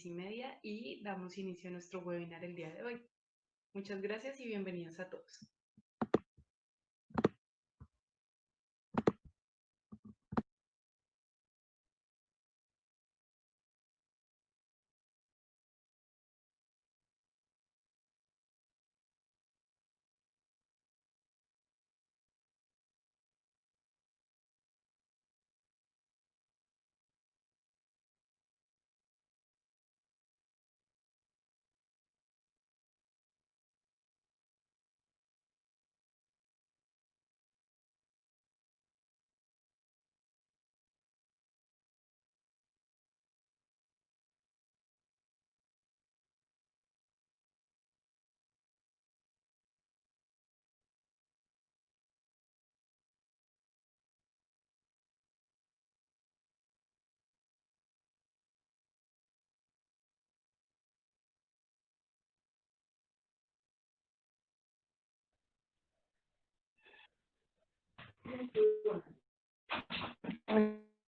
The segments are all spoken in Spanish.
6:30 y damos inicio a nuestro webinar el día de hoy. Muchas gracias y bienvenidos a todos.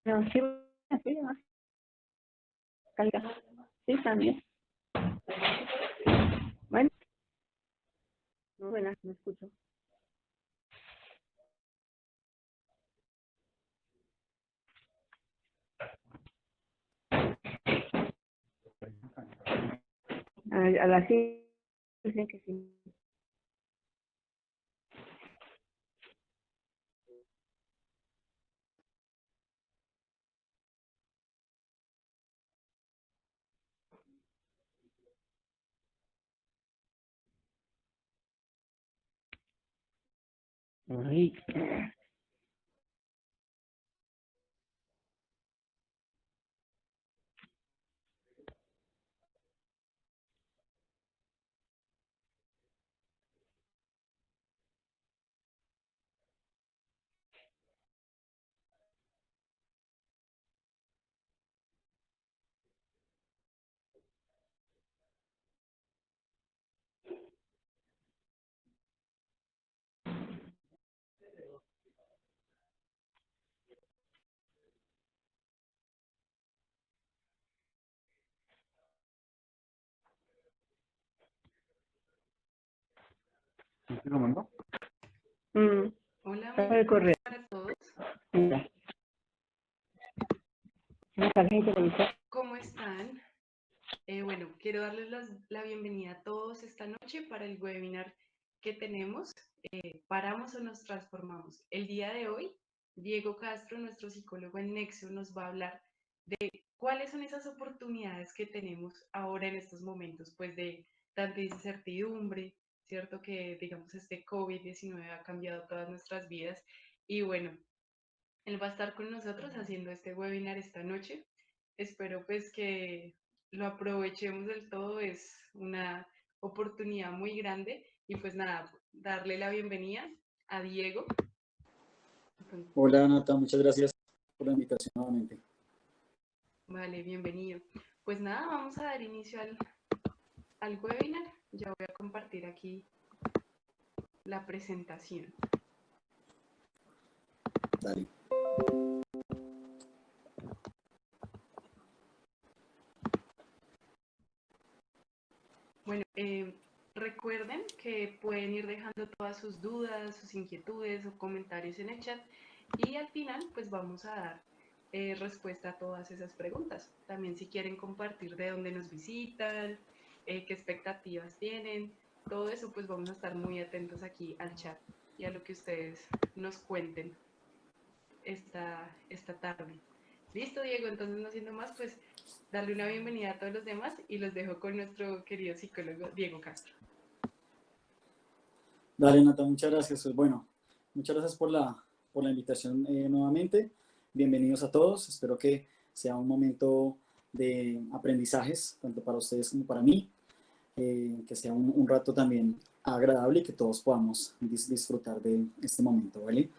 No, sí, así, ¿no? Calca. Sí, también. Bueno, no, buenas, me escucho. A las 5 dicen que sí. Ay. ¿Lo mandó? Hola, muy Está el correo. buenas para todos. Mira. Una tarjeta de visita. ¿Cómo están? Bueno, quiero darles la bienvenida a todos esta noche para el webinar que tenemos, Paramos o nos transformamos. El día de hoy, Diego Castro, nuestro psicólogo en Nexo, nos va a hablar de cuáles son esas oportunidades que tenemos ahora en estos momentos, pues de tanta incertidumbre, ¿cierto? Que digamos este COVID-19 ha cambiado todas nuestras vidas y bueno, él va a estar con nosotros haciendo este webinar esta noche. Espero pues que lo aprovechemos del todo, es una oportunidad muy grande y pues nada, darle la bienvenida a Diego. Hola, Nata, muchas gracias por la invitación nuevamente. Vale, bienvenido. Pues nada, vamos a dar inicio al webinar. Ya voy a compartir aquí la presentación. Dale. Bueno, recuerden que pueden ir dejando todas sus dudas, sus inquietudes o comentarios en el chat y al final pues vamos a dar respuesta a todas esas preguntas. También si quieren compartir de dónde nos visitan, qué expectativas tienen, todo eso pues vamos a estar muy atentos aquí al chat y a lo que ustedes nos cuenten esta tarde. Listo, Diego, entonces no siendo más, pues darle una bienvenida a todos los demás y los dejo con nuestro querido psicólogo Diego Castro. Dale, Nata, muchas gracias. Bueno, muchas gracias por la invitación nuevamente. Bienvenidos a todos. Espero que sea un momento de aprendizajes, tanto para ustedes como para mí. Que sea un rato también agradable y que todos podamos disfrutar de este momento, ¿vale?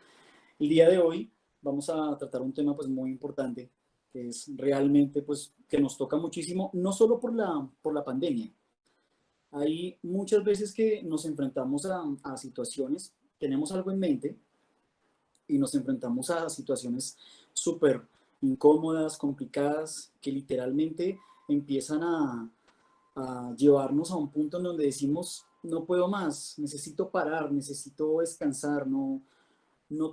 El día de hoy vamos a tratar un tema pues muy importante, que es realmente pues que nos toca muchísimo, no solo por la pandemia. Hay muchas veces que nos enfrentamos a situaciones, tenemos algo en mente y nos enfrentamos a situaciones súper incómodas, complicadas, que literalmente empiezan a llevarnos a un punto en donde decimos, no puedo más, necesito parar, necesito descansar, no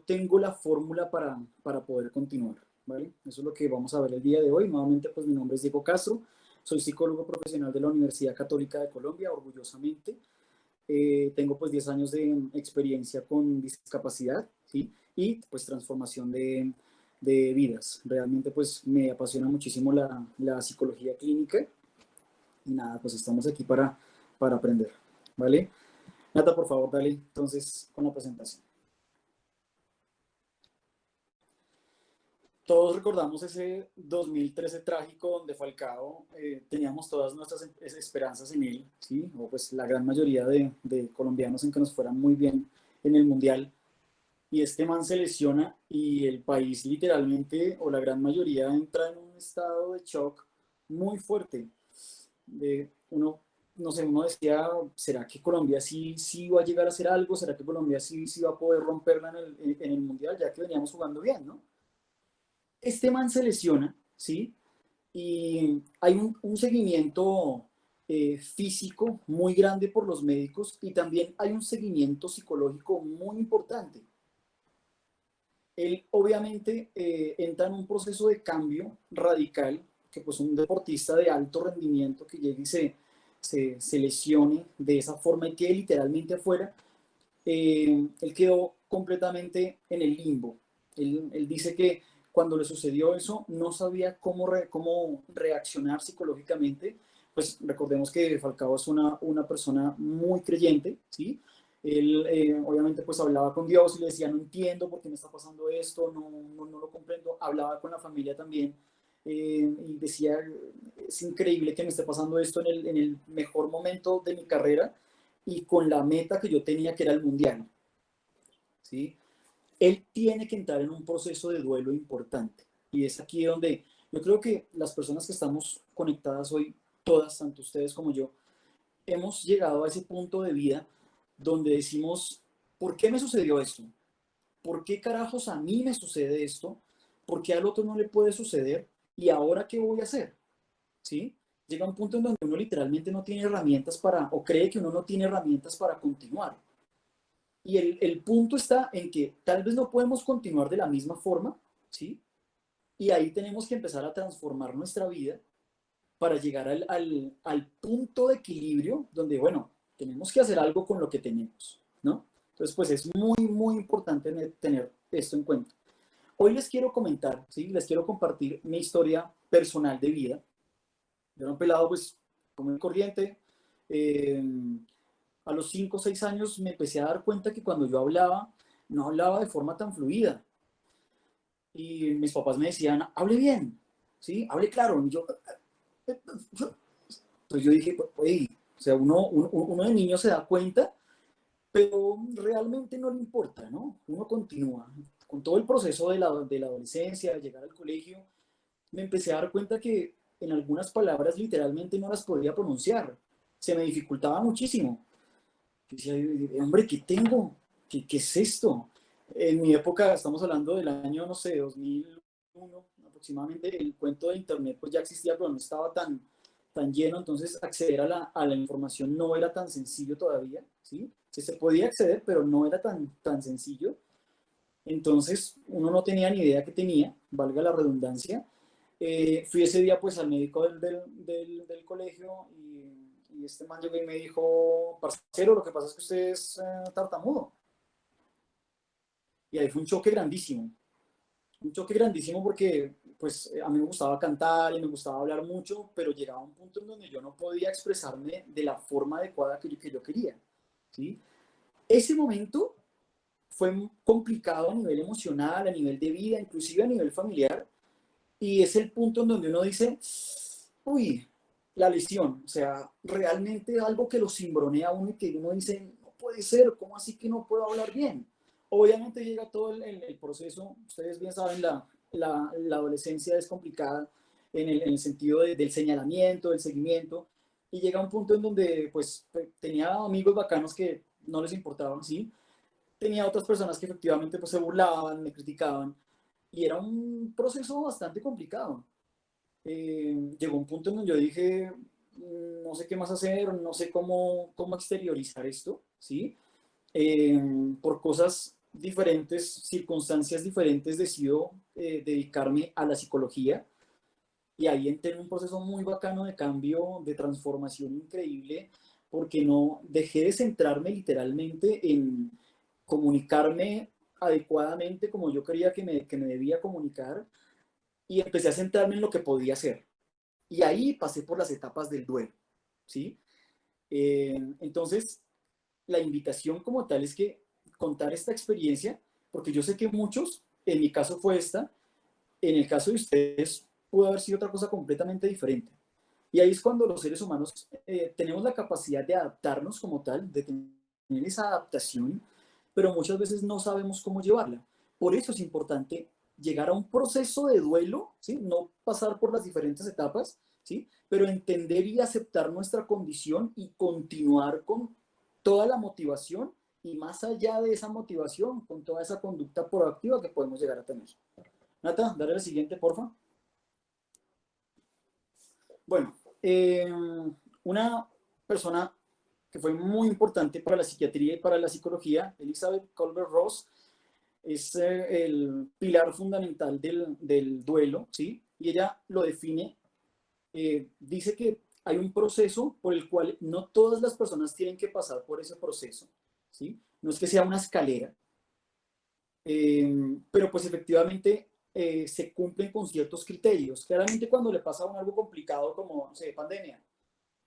tengo la fórmula para poder continuar, ¿vale? Eso es lo que vamos a ver el día de hoy. Nuevamente, pues mi nombre es Diego Castro, soy psicólogo profesional de la Universidad Católica de Colombia, orgullosamente. Tengo pues 10 años de experiencia con discapacidad, ¿sí? Y pues transformación de vidas. Realmente pues me apasiona muchísimo la psicología clínica y nada, pues estamos aquí para aprender, ¿vale? Nata, por favor, dale entonces con la presentación. Todos recordamos ese 2013 trágico donde Falcao, teníamos todas nuestras esperanzas en él, ¿sí? O pues la gran mayoría de colombianos en que nos fueran muy bien en el Mundial. Y este man se lesiona y el país literalmente, o la gran mayoría, entra en un estado de shock muy fuerte. Uno, no sé, uno decía, ¿será que Colombia sí va a llegar a hacer algo? ¿Será que Colombia sí va a poder romperla en el Mundial? Ya que veníamos jugando bien, ¿no? Este man se lesiona, ¿sí? Y hay un seguimiento físico muy grande por los médicos y también hay un seguimiento psicológico muy importante. Él obviamente entra en un proceso de cambio radical, que pues un deportista de alto rendimiento que llegue y se lesione de esa forma y quede literalmente afuera, él quedó completamente en el limbo. Él dice que cuando le sucedió eso no sabía cómo reaccionar psicológicamente. Pues recordemos que Falcao es una persona muy creyente, ¿sí? Él obviamente pues hablaba con Dios y le decía, no entiendo por qué me está pasando esto, no lo comprendo. Hablaba con la familia también y decía, es increíble que me esté pasando esto en el mejor momento de mi carrera y con la meta que yo tenía, que era el Mundial, ¿sí? Él tiene que entrar en un proceso de duelo importante. Y es aquí donde yo creo que las personas que estamos conectadas hoy, todas, tanto ustedes como yo, hemos llegado a ese punto de vida donde decimos, ¿por qué me sucedió esto? ¿Por qué carajos a mí me sucede esto? ¿Por qué al otro no le puede suceder? ¿Y ahora qué voy a hacer? ¿Sí? Llega un punto en donde uno literalmente no tiene herramientas o cree que uno no tiene herramientas para continuar. Y el punto está en que tal vez no podemos continuar de la misma forma, ¿sí? Y ahí tenemos que empezar a transformar nuestra vida para llegar al punto de equilibrio donde, bueno, tenemos que hacer algo con lo que tenemos, ¿no? Entonces, pues es muy importante tener esto en cuenta. Hoy les quiero comentar, ¿sí? Les quiero compartir mi historia personal de vida. Yo era un pelado, pues, común y corriente. A los 5 o 6 años me empecé a dar cuenta que cuando yo hablaba, no hablaba de forma tan fluida. Y mis papás me decían, hable bien, ¿sí? Hable claro. Y yo, pues yo dije, oye, o sea, uno de niño se da cuenta, pero realmente no le importa, ¿no? Uno continúa. Con todo el proceso de la adolescencia, de llegar al colegio, me empecé a dar cuenta que en algunas palabras literalmente no las podía pronunciar. Se me dificultaba muchísimo. Yo decía, hombre, ¿qué tengo? ¿Qué es esto? En mi época, estamos hablando del año, no sé, 2001 aproximadamente, el cuento de internet pues ya existía, pero no estaba tan lleno, entonces acceder a la información no era tan sencillo todavía, ¿sí? Sí se podía acceder, pero no era tan sencillo. Entonces, uno no tenía ni idea que tenía, valga la redundancia. Fui ese día pues al médico del colegio y este man llegó y me dijo, parcero, lo que pasa es que usted es tartamudo. Y ahí fue un choque grandísimo porque pues a mí me gustaba cantar y me gustaba hablar mucho, pero llegaba un punto en donde yo no podía expresarme de la forma adecuada que yo quería, ¿sí? Ese momento fue complicado a nivel emocional, a nivel de vida, inclusive a nivel familiar, y es el punto en donde uno dice, uy, la lesión, o sea, realmente algo que lo cimbronea a uno y que uno dice, no puede ser, ¿cómo así que no puedo hablar bien? Obviamente llega todo el proceso, ustedes bien saben, la adolescencia es complicada en el sentido del señalamiento, del seguimiento, y llega un punto en donde pues tenía amigos bacanos que no les importaban, ¿sí? Tenía otras personas que efectivamente pues se burlaban, me criticaban, y era un proceso bastante complicado. llegó un punto en donde yo dije, no sé qué más hacer, no sé cómo exteriorizar esto, ¿sí? Por cosas diferentes, circunstancias diferentes, decido dedicarme a la psicología y ahí entré en un proceso muy bacano de cambio, de transformación increíble, porque no dejé de centrarme literalmente en comunicarme adecuadamente como yo creía que me debía comunicar y empecé a centrarme en lo que podía hacer. Y ahí pasé por las etapas del duelo, ¿sí? Entonces, la invitación como tal es que contar esta experiencia, porque yo sé que muchos, en mi caso fue esta, en el caso de ustedes pudo haber sido otra cosa completamente diferente. Y ahí es cuando los seres humanos tenemos la capacidad de adaptarnos como tal, de tener esa adaptación, pero muchas veces no sabemos cómo llevarla. Por eso es importante llegar a un proceso de duelo, ¿sí? No pasar por las diferentes etapas, ¿sí? Pero entender y aceptar nuestra condición y continuar con toda la motivación y más allá de esa motivación, con toda esa conducta proactiva que podemos llegar a tener. Nata, dale la siguiente, porfa. Bueno, una persona que fue muy importante para la psiquiatría y para la psicología, Elizabeth Kolbert-Ross, es el pilar fundamental del duelo, ¿sí? Y ella lo define, dice que hay un proceso por el cual no todas las personas tienen que pasar por ese proceso, ¿sí? No es que sea una escalera, pero pues efectivamente se cumplen con ciertos criterios. Claramente cuando le pasa a uno algo complicado como, no sé, pandemia,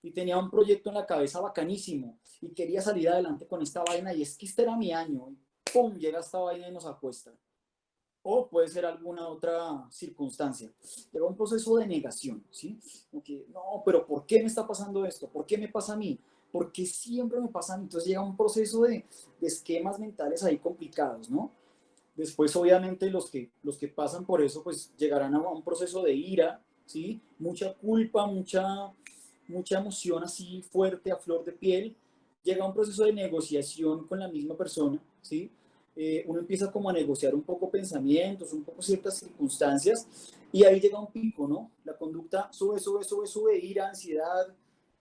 y tenía un proyecto en la cabeza bacanísimo y quería salir adelante con esta vaina y es que este era mi año, y ¡pum! Llega esta vaina y nos acuesta. O puede ser alguna otra circunstancia. Llega un proceso de negación, ¿sí? Porque, no, pero ¿por qué me está pasando esto? ¿Por qué me pasa a mí? ¿Por qué siempre me pasa a mí? Entonces llega un proceso de esquemas mentales ahí complicados, ¿no? Después, obviamente, los que pasan por eso, pues llegarán a un proceso de ira, ¿sí? Mucha culpa, mucha emoción así fuerte a flor de piel. Llega a un proceso de negociación con la misma persona, ¿sí? Uno empieza como a negociar un poco pensamientos, un poco ciertas circunstancias, y ahí llega un pico, ¿no? La conducta sube, sube, sube, sube, ira, ansiedad,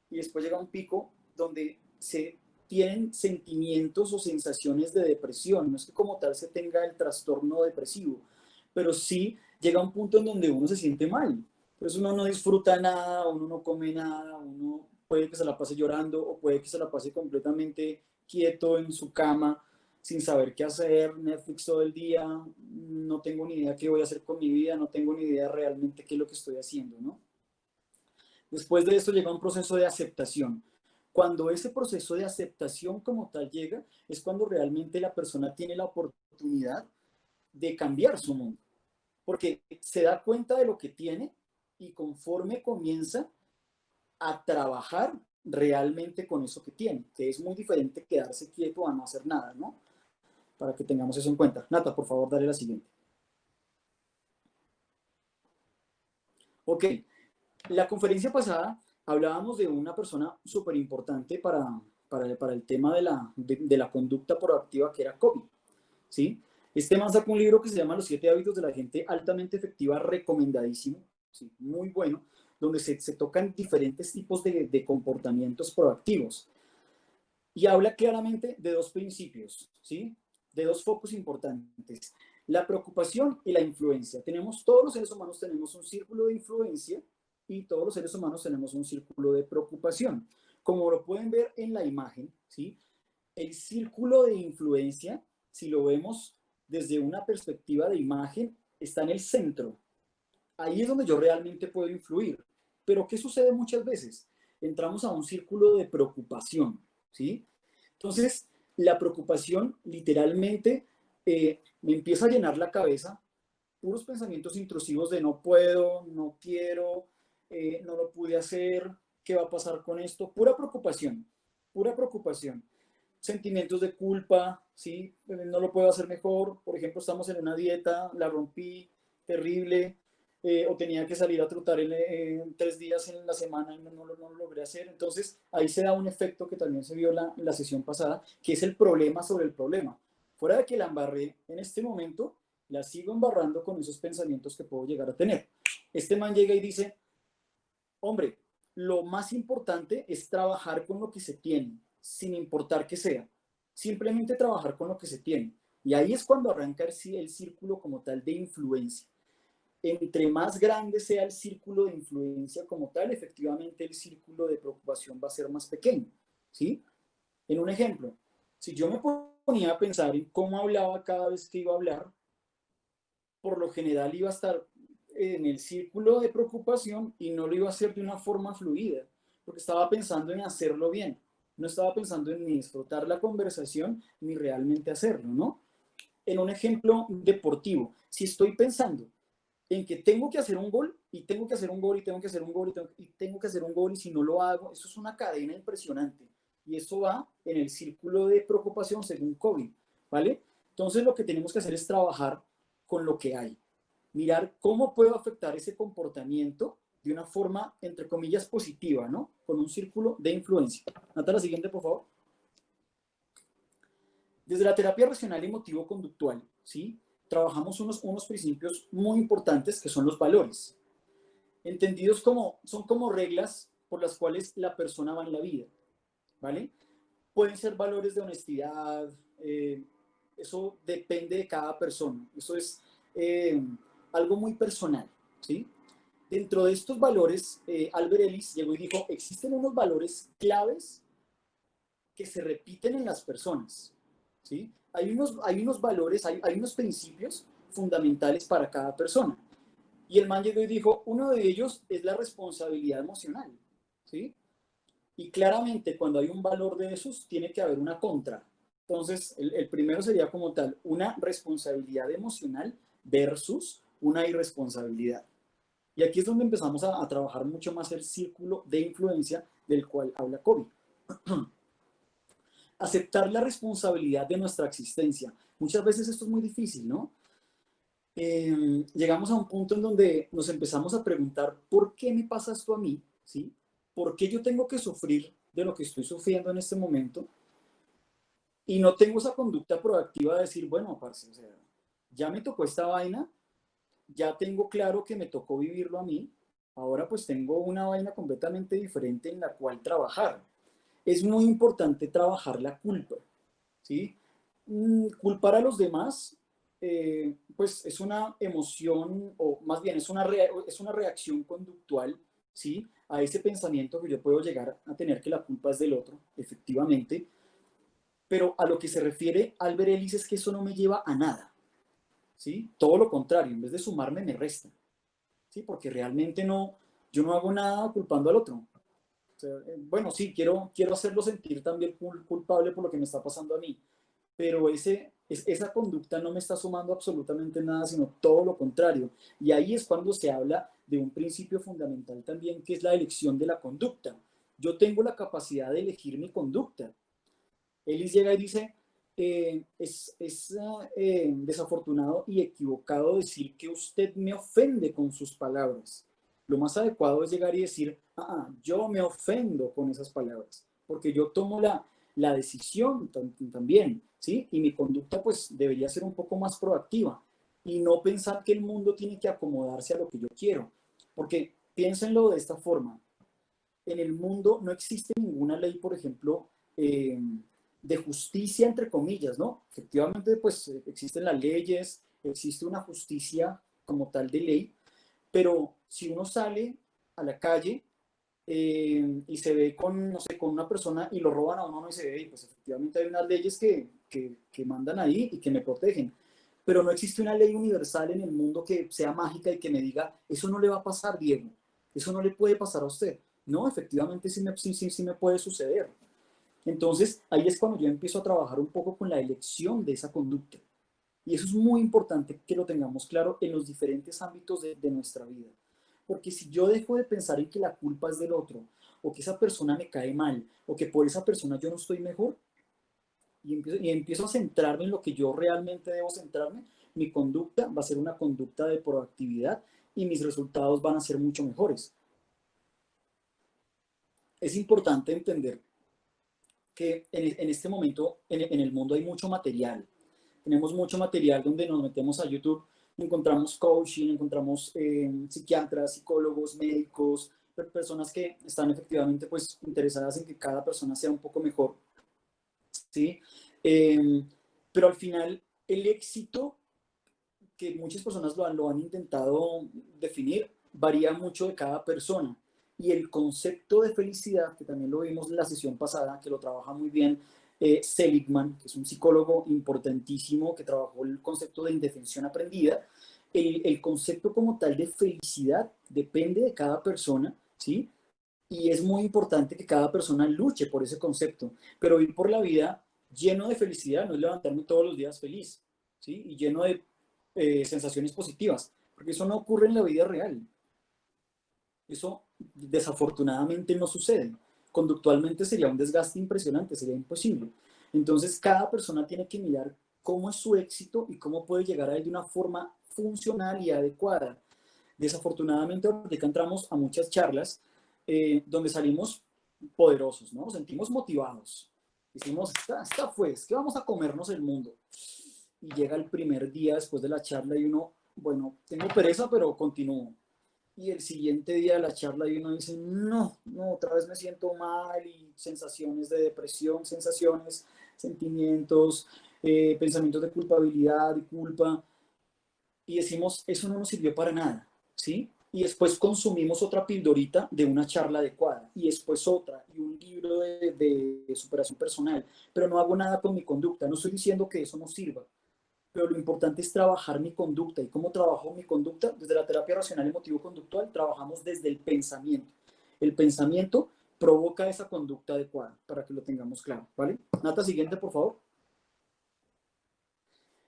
y después llega un pico donde se tienen sentimientos o sensaciones de depresión. No es que como tal se tenga el trastorno depresivo, pero sí llega un punto en donde uno se siente mal. Entonces uno no disfruta nada, uno no come nada, uno puede que se la pase llorando o puede que se la pase completamente quieto en su cama sin saber qué hacer, Netflix todo el día, no tengo ni idea qué voy a hacer con mi vida, no tengo ni idea realmente qué es lo que estoy haciendo, ¿no? Después de esto llega un proceso de aceptación. Cuando ese proceso de aceptación como tal llega, es cuando realmente la persona tiene la oportunidad de cambiar su mundo, porque se da cuenta de lo que tiene y conforme comienza a trabajar realmente con eso que tiene, que es muy diferente quedarse quieto a no hacer nada, ¿no? Para que tengamos eso en cuenta. Nata, por favor, dale la siguiente. Ok, la conferencia pasada hablábamos de una persona súper importante para el tema de la conducta proactiva que era Kobe, ¿sí? Este man sacó un libro que se llama Los 7 hábitos de la gente altamente efectiva, recomendadísimo, ¿sí? Muy bueno, donde se tocan diferentes tipos de comportamientos proactivos. Y habla claramente de dos principios, ¿sí? De dos focos importantes. La preocupación y la influencia. Todos los seres humanos tenemos un círculo de influencia y todos los seres humanos tenemos un círculo de preocupación. Como lo pueden ver en la imagen, ¿sí? El círculo de influencia, si lo vemos desde una perspectiva de imagen, está en el centro. Ahí es donde yo realmente puedo influir. Pero ¿qué sucede muchas veces? Entramos a un círculo de preocupación, ¿sí? Entonces, la preocupación literalmente me empieza a llenar la cabeza, puros pensamientos intrusivos de no puedo, no quiero, no lo pude hacer, ¿qué va a pasar con esto? Pura preocupación, pura preocupación. Sentimientos de culpa, ¿sí? No lo puedo hacer mejor. Por ejemplo, estamos en una dieta, la rompí, terrible, o tenía que salir a trotar en 3 días en la semana y no lo logré hacer. Entonces, ahí se da un efecto que también se vio la sesión pasada, que es el problema sobre el problema. Fuera de que la embarré en este momento, la sigo embarrando con esos pensamientos que puedo llegar a tener. Este man llega y dice, hombre, lo más importante es trabajar con lo que se tiene, sin importar qué sea. Simplemente trabajar con lo que se tiene. Y ahí es cuando arranca el círculo como tal de influencia. Entre más grande sea el círculo de influencia como tal, efectivamente el círculo de preocupación va a ser más pequeño, ¿sí? En un ejemplo, si yo me ponía a pensar en cómo hablaba cada vez que iba a hablar, por lo general iba a estar en el círculo de preocupación y no lo iba a hacer de una forma fluida, porque estaba pensando en hacerlo bien, no estaba pensando en ni disfrutar la conversación ni realmente hacerlo, ¿no? En un ejemplo deportivo, si estoy pensando en que tengo que hacer un gol y tengo que hacer un gol y tengo que hacer un gol y tengo que hacer un gol y si no lo hago, eso es una cadena impresionante y eso va en el círculo de preocupación según COVID, ¿vale? Entonces lo que tenemos que hacer es trabajar con lo que hay, mirar cómo puedo afectar ese comportamiento de una forma, entre comillas, positiva, ¿no? Con un círculo de influencia. Nata, la siguiente, por favor. Desde la terapia racional y emotivo-conductual, ¿sí? Trabajamos unos principios muy importantes que son los valores, entendidos como, son como reglas por las cuales la persona va en la vida, ¿vale? Pueden ser valores de honestidad, eso depende de cada persona, eso es algo muy personal, ¿sí? Dentro de estos valores, Albert Ellis llegó y dijo, existen unos valores claves que se repiten en las personas, ¿sí? Hay unos valores, hay unos principios fundamentales para cada persona. Y el man llegó y dijo, uno de ellos es la responsabilidad emocional, ¿sí? Y claramente cuando hay un valor de esos, tiene que haber una contra. Entonces, el primero sería como tal, una responsabilidad emocional versus una irresponsabilidad. Y aquí es donde empezamos a trabajar mucho más el círculo de influencia del cual habla Kobe. Aceptar la responsabilidad de nuestra existencia. Muchas veces esto es muy difícil, ¿no? Llegamos a un punto en donde nos empezamos a preguntar, ¿por qué me pasa esto a mí? ¿Sí? ¿Por qué yo tengo que sufrir de lo que estoy sufriendo en este momento? Y no tengo esa conducta proactiva de decir, bueno, parce, o sea, ya me tocó esta vaina, ya tengo claro que me tocó vivirlo a mí, ahora pues tengo una vaina completamente diferente en la cual trabajar. Es muy importante trabajar la culpa, ¿sí? Culpar a los demás, pues es una emoción, o más bien es una reacción conductual, ¿sí? A ese pensamiento que yo puedo llegar a tener que la culpa es del otro, efectivamente, pero a lo que se refiere Albert Ellis es que eso no me lleva a nada, ¿sí? Todo lo contrario, en vez de sumarme me resta, ¿sí? Porque realmente no, yo no hago nada culpando al otro. O sea, bueno, sí, quiero hacerlo sentir también culpable por lo que me está pasando a mí, pero esa conducta no me está sumando absolutamente nada, sino todo lo contrario. Y ahí es cuando se habla de un principio fundamental también, que es la elección de la conducta. Yo tengo la capacidad de elegir mi conducta. Ellis llega y dice, es desafortunado y equivocado decir que usted me ofende con sus palabras. Lo más adecuado es llegar y decir, yo me ofendo con esas palabras, porque yo tomo la decisión también, ¿sí? Y mi conducta pues debería ser un poco más proactiva y no pensar que el mundo tiene que acomodarse a lo que yo quiero, porque piénsenlo de esta forma, en el mundo no existe ninguna ley, por ejemplo, de justicia, entre comillas, ¿no? Efectivamente, pues existen las leyes, existe una justicia como tal de ley, pero si uno sale a la calle y se ve con, no sé, con una persona y lo roban a uno, no se ve, y pues efectivamente hay unas leyes que mandan ahí y que me protegen, pero no existe una ley universal en el mundo que sea mágica y que me diga, eso no le va a pasar, Diego, eso no le puede pasar a usted. No, efectivamente sí me puede suceder. Entonces, ahí es cuando yo empiezo a trabajar un poco con la elección de esa conducta. Y eso es muy importante que lo tengamos claro en los diferentes ámbitos de nuestra vida. Porque si yo dejo de pensar en que la culpa es del otro, o que esa persona me cae mal, o que por esa persona yo no estoy mejor, y empiezo a centrarme en lo que yo realmente debo centrarme, mi conducta va a ser una conducta de proactividad y mis resultados van a ser mucho mejores. Es importante entender que en este momento en el mundo hay mucho material. Tenemos mucho material donde nos metemos a YouTube, encontramos coaching, encontramos psiquiatras, psicólogos, médicos, personas que están efectivamente pues interesadas en que cada persona sea un poco mejor, ¿sí? Pero al final el éxito, que muchas personas lo han intentado definir, varía mucho de cada persona. Y el concepto de felicidad, que también lo vimos en la sesión pasada, que lo trabaja muy bien Seligman, que es un psicólogo importantísimo que trabajó el concepto de indefensión aprendida, el concepto como tal de felicidad depende de cada persona, ¿sí? Y es muy importante que cada persona luche por ese concepto, pero ir por la vida lleno de felicidad no es levantarme todos los días feliz, ¿sí? Y lleno de sensaciones positivas, porque eso no ocurre en la vida real. Eso desafortunadamente no sucede. Conductualmente sería un desgaste impresionante, sería imposible. Entonces, cada persona tiene que mirar cómo es su éxito y cómo puede llegar a él de una forma funcional y adecuada. Desafortunadamente, ahorita entramos a muchas charlas donde salimos poderosos, ¿no? Nos sentimos motivados. Decimos, esta fue, es que vamos a comernos el mundo. Y llega el primer día después de la charla y uno, bueno, tengo pereza, pero continúo. Y el siguiente día de la charla y uno dice, no, otra vez me siento mal y sensaciones de depresión, sensaciones, sentimientos, pensamientos de culpabilidad y culpa. Y decimos, eso no nos sirvió para nada, ¿sí? Y después consumimos otra pildorita de una charla adecuada, y después otra, y un libro de superación personal, pero no hago nada con mi conducta. No estoy diciendo que eso no sirva, pero lo importante es trabajar mi conducta. ¿Y cómo trabajo mi conducta? Desde la terapia racional emotivo-conductual trabajamos desde el pensamiento. El pensamiento provoca esa conducta adecuada, para que lo tengamos claro, ¿vale? Nata, siguiente, por favor.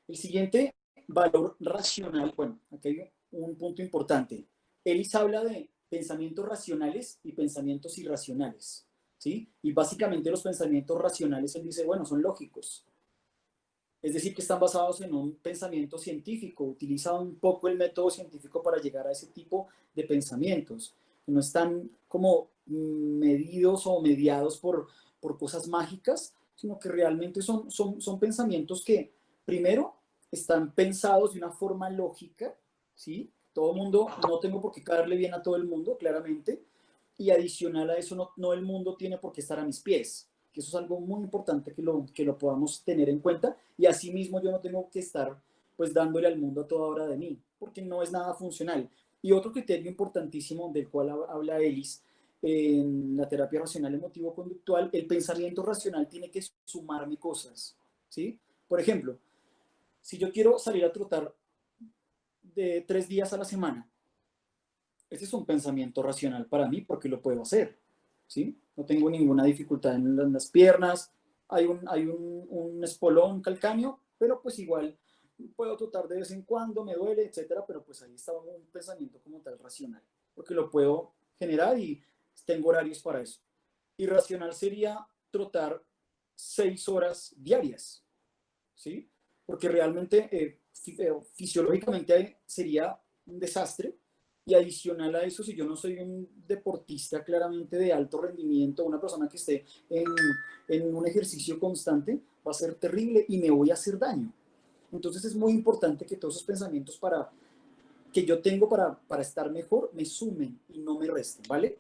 El siguiente valor racional, bueno, aquí hay un punto importante. Ellis habla de pensamientos racionales y pensamientos irracionales, ¿sí? Y básicamente los pensamientos racionales, él dice, bueno, son lógicos. Es decir, que están basados en un pensamiento científico, utiliza un poco el método científico para llegar a ese tipo de pensamientos. No están como medidos o mediados por cosas mágicas, sino que realmente son pensamientos que, primero, están pensados de una forma lógica, ¿sí? Todo el mundo, no tengo por qué caerle bien a todo el mundo, claramente, y adicional a eso, no el mundo tiene por qué estar a mis pies, que eso es algo muy importante que lo podamos tener en cuenta, y asimismo yo no tengo que estar pues dándole al mundo a toda hora de mí, porque no es nada funcional. Y otro criterio importantísimo del cual habla Ellis en la terapia racional emotivo-conductual, el pensamiento racional tiene que sumarme cosas, ¿sí? Por ejemplo, si yo quiero salir a trotar de 3 días a la semana, ese es un pensamiento racional para mí porque lo puedo hacer, ¿sí? No tengo ninguna dificultad en las piernas, hay un espolón calcáneo, pero pues igual puedo trotar de vez en cuando, me duele, etcétera, pero pues ahí está un pensamiento como tal racional, porque lo puedo generar y tengo horarios para eso. Irracional sería trotar 6 horas diarias, ¿sí? Porque realmente fisiológicamente sería un desastre, y adicional a eso, si yo no soy un deportista claramente de alto rendimiento, una persona que esté en un ejercicio constante, va a ser terrible y me voy a hacer daño. Entonces es muy importante que todos esos pensamientos que yo tengo para estar mejor me sumen y no me resten, ¿vale?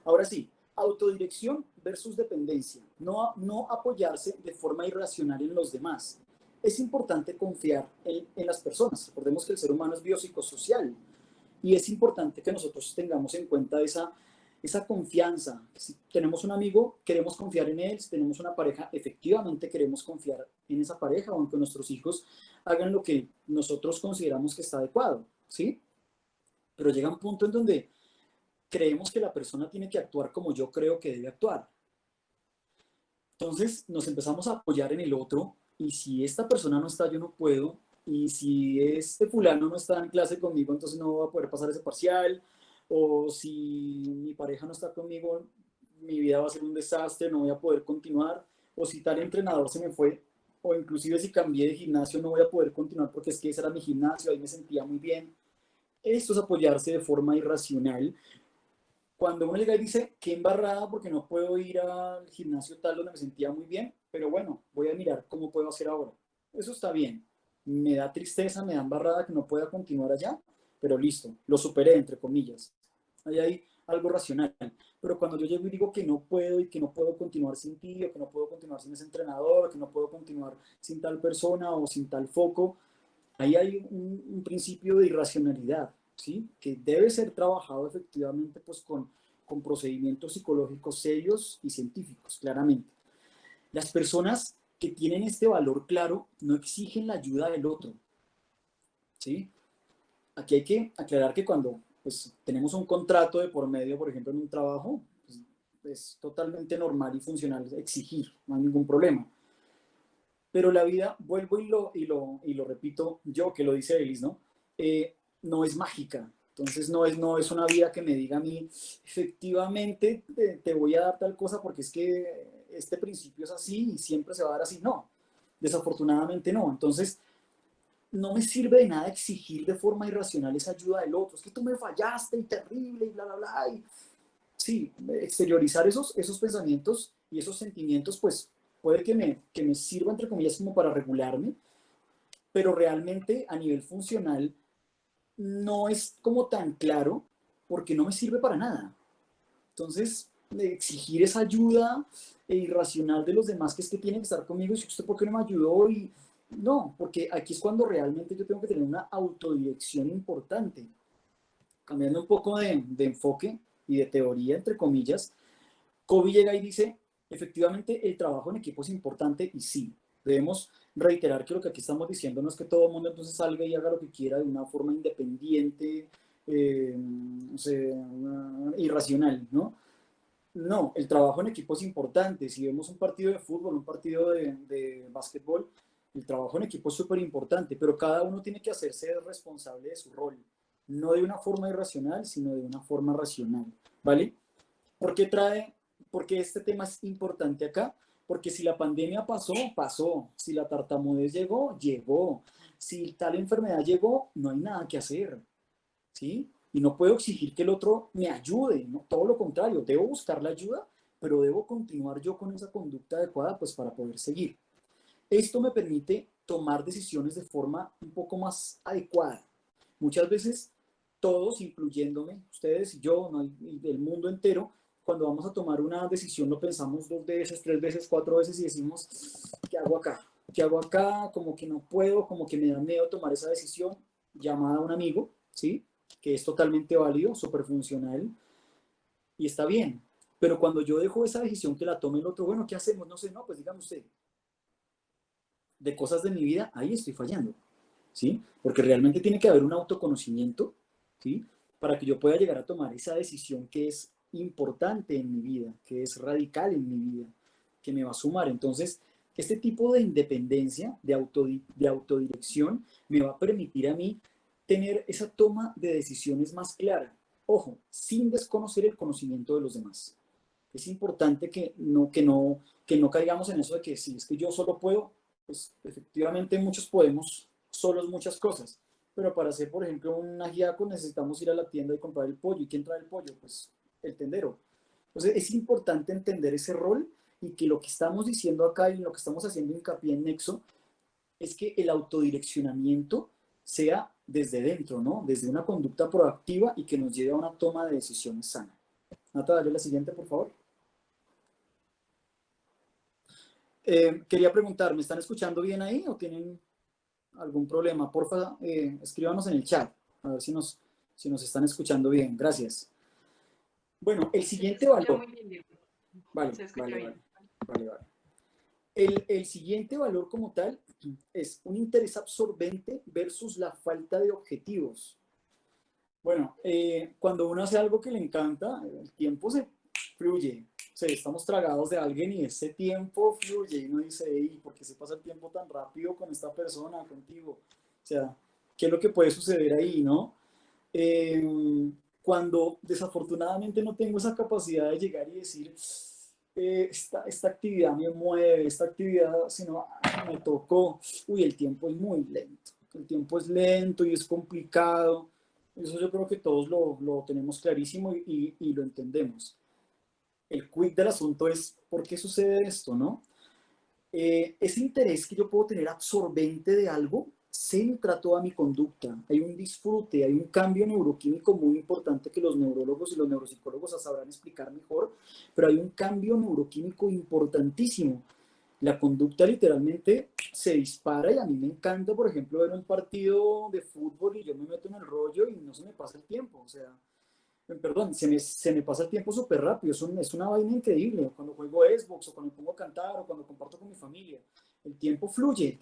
Ahora sí, autodirección versus dependencia. No apoyarse de forma irracional en los demás. Es importante confiar en las personas. Recordemos que el ser humano es biopsicosocial y es importante que nosotros tengamos en cuenta esa confianza. Si tenemos un amigo, queremos confiar en él. Si tenemos una pareja, efectivamente queremos confiar en esa pareja, aunque nuestros hijos hagan lo que nosotros consideramos que está adecuado, ¿sí? Pero llega un punto en donde creemos que la persona tiene que actuar como yo creo que debe actuar. Entonces nos empezamos a apoyar en el otro, y si esta persona no está, yo no puedo, y si este fulano no está en clase conmigo, entonces no voy a poder pasar ese parcial, o si mi pareja no está conmigo, mi vida va a ser un desastre, no voy a poder continuar, o si tal entrenador se me fue, o inclusive si cambié de gimnasio no voy a poder continuar porque es que ese era mi gimnasio, ahí me sentía muy bien. Esto es apoyarse de forma irracional. Cuando uno llega y dice, qué embarrada porque no puedo ir al gimnasio tal donde me sentía muy bien, pero bueno, voy a mirar cómo puedo hacer ahora. Eso está bien. Me da tristeza, me da embarrada que no pueda continuar allá, pero listo, lo superé, entre comillas. Ahí hay algo racional. Pero cuando yo llego y digo que no puedo y que no puedo continuar sin ti, o que no puedo continuar sin ese entrenador, o que no puedo continuar sin tal persona o sin tal foco, ahí hay un principio de irracionalidad, ¿sí? Que debe ser trabajado efectivamente pues con procedimientos psicológicos serios y científicos, claramente. Las personas que tienen este valor claro no exigen la ayuda del otro, ¿sí? Aquí hay que aclarar que cuando pues, tenemos un contrato de por medio, por ejemplo, en un trabajo, pues, es totalmente normal y funcional exigir, no hay ningún problema. Pero la vida, vuelvo y lo repito yo, que lo dice Elis, ¿no? No es mágica. Entonces no es una vida que me diga a mí, efectivamente te voy a dar tal cosa porque es que este principio es así y siempre se va a dar así. No, desafortunadamente no. Entonces no me sirve de nada exigir de forma irracional esa ayuda del otro. Es que tú me fallaste y terrible y bla, bla, bla. Y sí, exteriorizar esos pensamientos y esos sentimientos, pues puede que me sirva, entre comillas, como para regularme, pero realmente a nivel funcional no es como tan claro porque no me sirve para nada. Entonces, exigir esa ayuda irracional de los demás, que es que tienen que estar conmigo, y si usted por qué no me ayudó, y no, porque aquí es cuando realmente yo tengo que tener una autodirección importante. Cambiando un poco de enfoque y de teoría, entre comillas, Kobe llega y dice, efectivamente el trabajo en equipo es importante y sí, debemos reiterar que lo que aquí estamos diciendo no es que todo el mundo entonces salga y haga lo que quiera de una forma independiente, no sé, irracional, ¿no? No, el trabajo en equipo es importante. Si vemos un partido de fútbol, un partido de básquetbol, el trabajo en equipo es súper importante, pero cada uno tiene que hacerse responsable de su rol, no de una forma irracional, sino de una forma racional, ¿vale? ¿Por qué porque este tema es importante acá? Porque si la pandemia pasó, pasó. Si la tartamudez llegó, llegó. Si tal enfermedad llegó, no hay nada que hacer, ¿sí? Y no puedo exigir que el otro me ayude, ¿no? Todo lo contrario, debo buscar la ayuda, pero debo continuar yo con esa conducta adecuada, pues para poder seguir. Esto me permite tomar decisiones de forma un poco más adecuada. Muchas veces todos, incluyéndome, ustedes y yo, ¿no? Y el mundo entero, cuando vamos a tomar una decisión lo pensamos 2 veces, 3 veces, 4 veces y decimos, ¿qué hago acá? ¿Qué hago acá? Como que no puedo, como que me da miedo tomar esa decisión. Llamada a un amigo, ¿sí? Que es totalmente válido, súper funcional y está bien. Pero cuando yo dejo esa decisión que la tome el otro, bueno, ¿qué hacemos? No sé, no, pues dígame usted, de cosas de mi vida, ahí estoy fallando, ¿sí? Porque realmente tiene que haber un autoconocimiento, ¿sí? Para que yo pueda llegar a tomar esa decisión que es importante en mi vida, que es radical en mi vida, que me va a sumar. Entonces, este tipo de independencia, de autodirección, me va a permitir a mí tener esa toma de decisiones más clara. Ojo, sin desconocer el conocimiento de los demás. Es importante que no caigamos en eso de que si es que yo solo puedo, pues efectivamente muchos podemos solos muchas cosas, pero para hacer, por ejemplo, un ajiaco necesitamos ir a la tienda y comprar el pollo. ¿Y quién trae el pollo? Pues el tendero. Entonces es importante entender ese rol y que lo que estamos diciendo acá y lo que estamos haciendo hincapié en Nexo es que el autodireccionamiento sea desde dentro, ¿no? Desde una conducta proactiva y que nos lleve a una toma de decisiones sana. Nata, dale la siguiente, por favor. Quería preguntar, ¿me están escuchando bien ahí o tienen algún problema? Porfa, escríbanos en el chat, a ver si nos están escuchando bien. Gracias. Bueno, el Se siguiente escucha valor. muy bien, Diego. Vale, Se escucha vale, bien. vale, vale, vale. El siguiente valor como tal es un interés absorbente versus la falta de objetivos. Bueno, cuando uno hace algo que le encanta, el tiempo se fluye. O sea, estamos tragados de alguien y ese tiempo fluye y uno dice, hey, ¿por qué se pasa el tiempo tan rápido con esta persona, contigo? O sea, ¿qué es lo que puede suceder ahí, no? Cuando desafortunadamente no tengo esa capacidad de llegar y decir, esta actividad me mueve, esta actividad, si no, me tocó, uy, el tiempo es muy lento, el tiempo es lento y es complicado. Eso yo creo que todos lo tenemos clarísimo y lo entendemos. El quid del asunto es, ¿por qué sucede esto, no? Ese interés que yo puedo tener absorbente de algo centra toda mi conducta, hay un disfrute, hay un cambio neuroquímico muy importante que los neurólogos y los neuropsicólogos sabrán explicar mejor, pero hay un cambio neuroquímico importantísimo. La conducta literalmente se dispara y a mí me encanta, por ejemplo, ver un partido de fútbol y yo me meto en el rollo y no se me pasa el tiempo, o sea, perdón, se me pasa el tiempo súper rápido, es una vaina increíble, cuando juego Xbox o cuando me pongo a cantar o cuando comparto con mi familia, el tiempo fluye,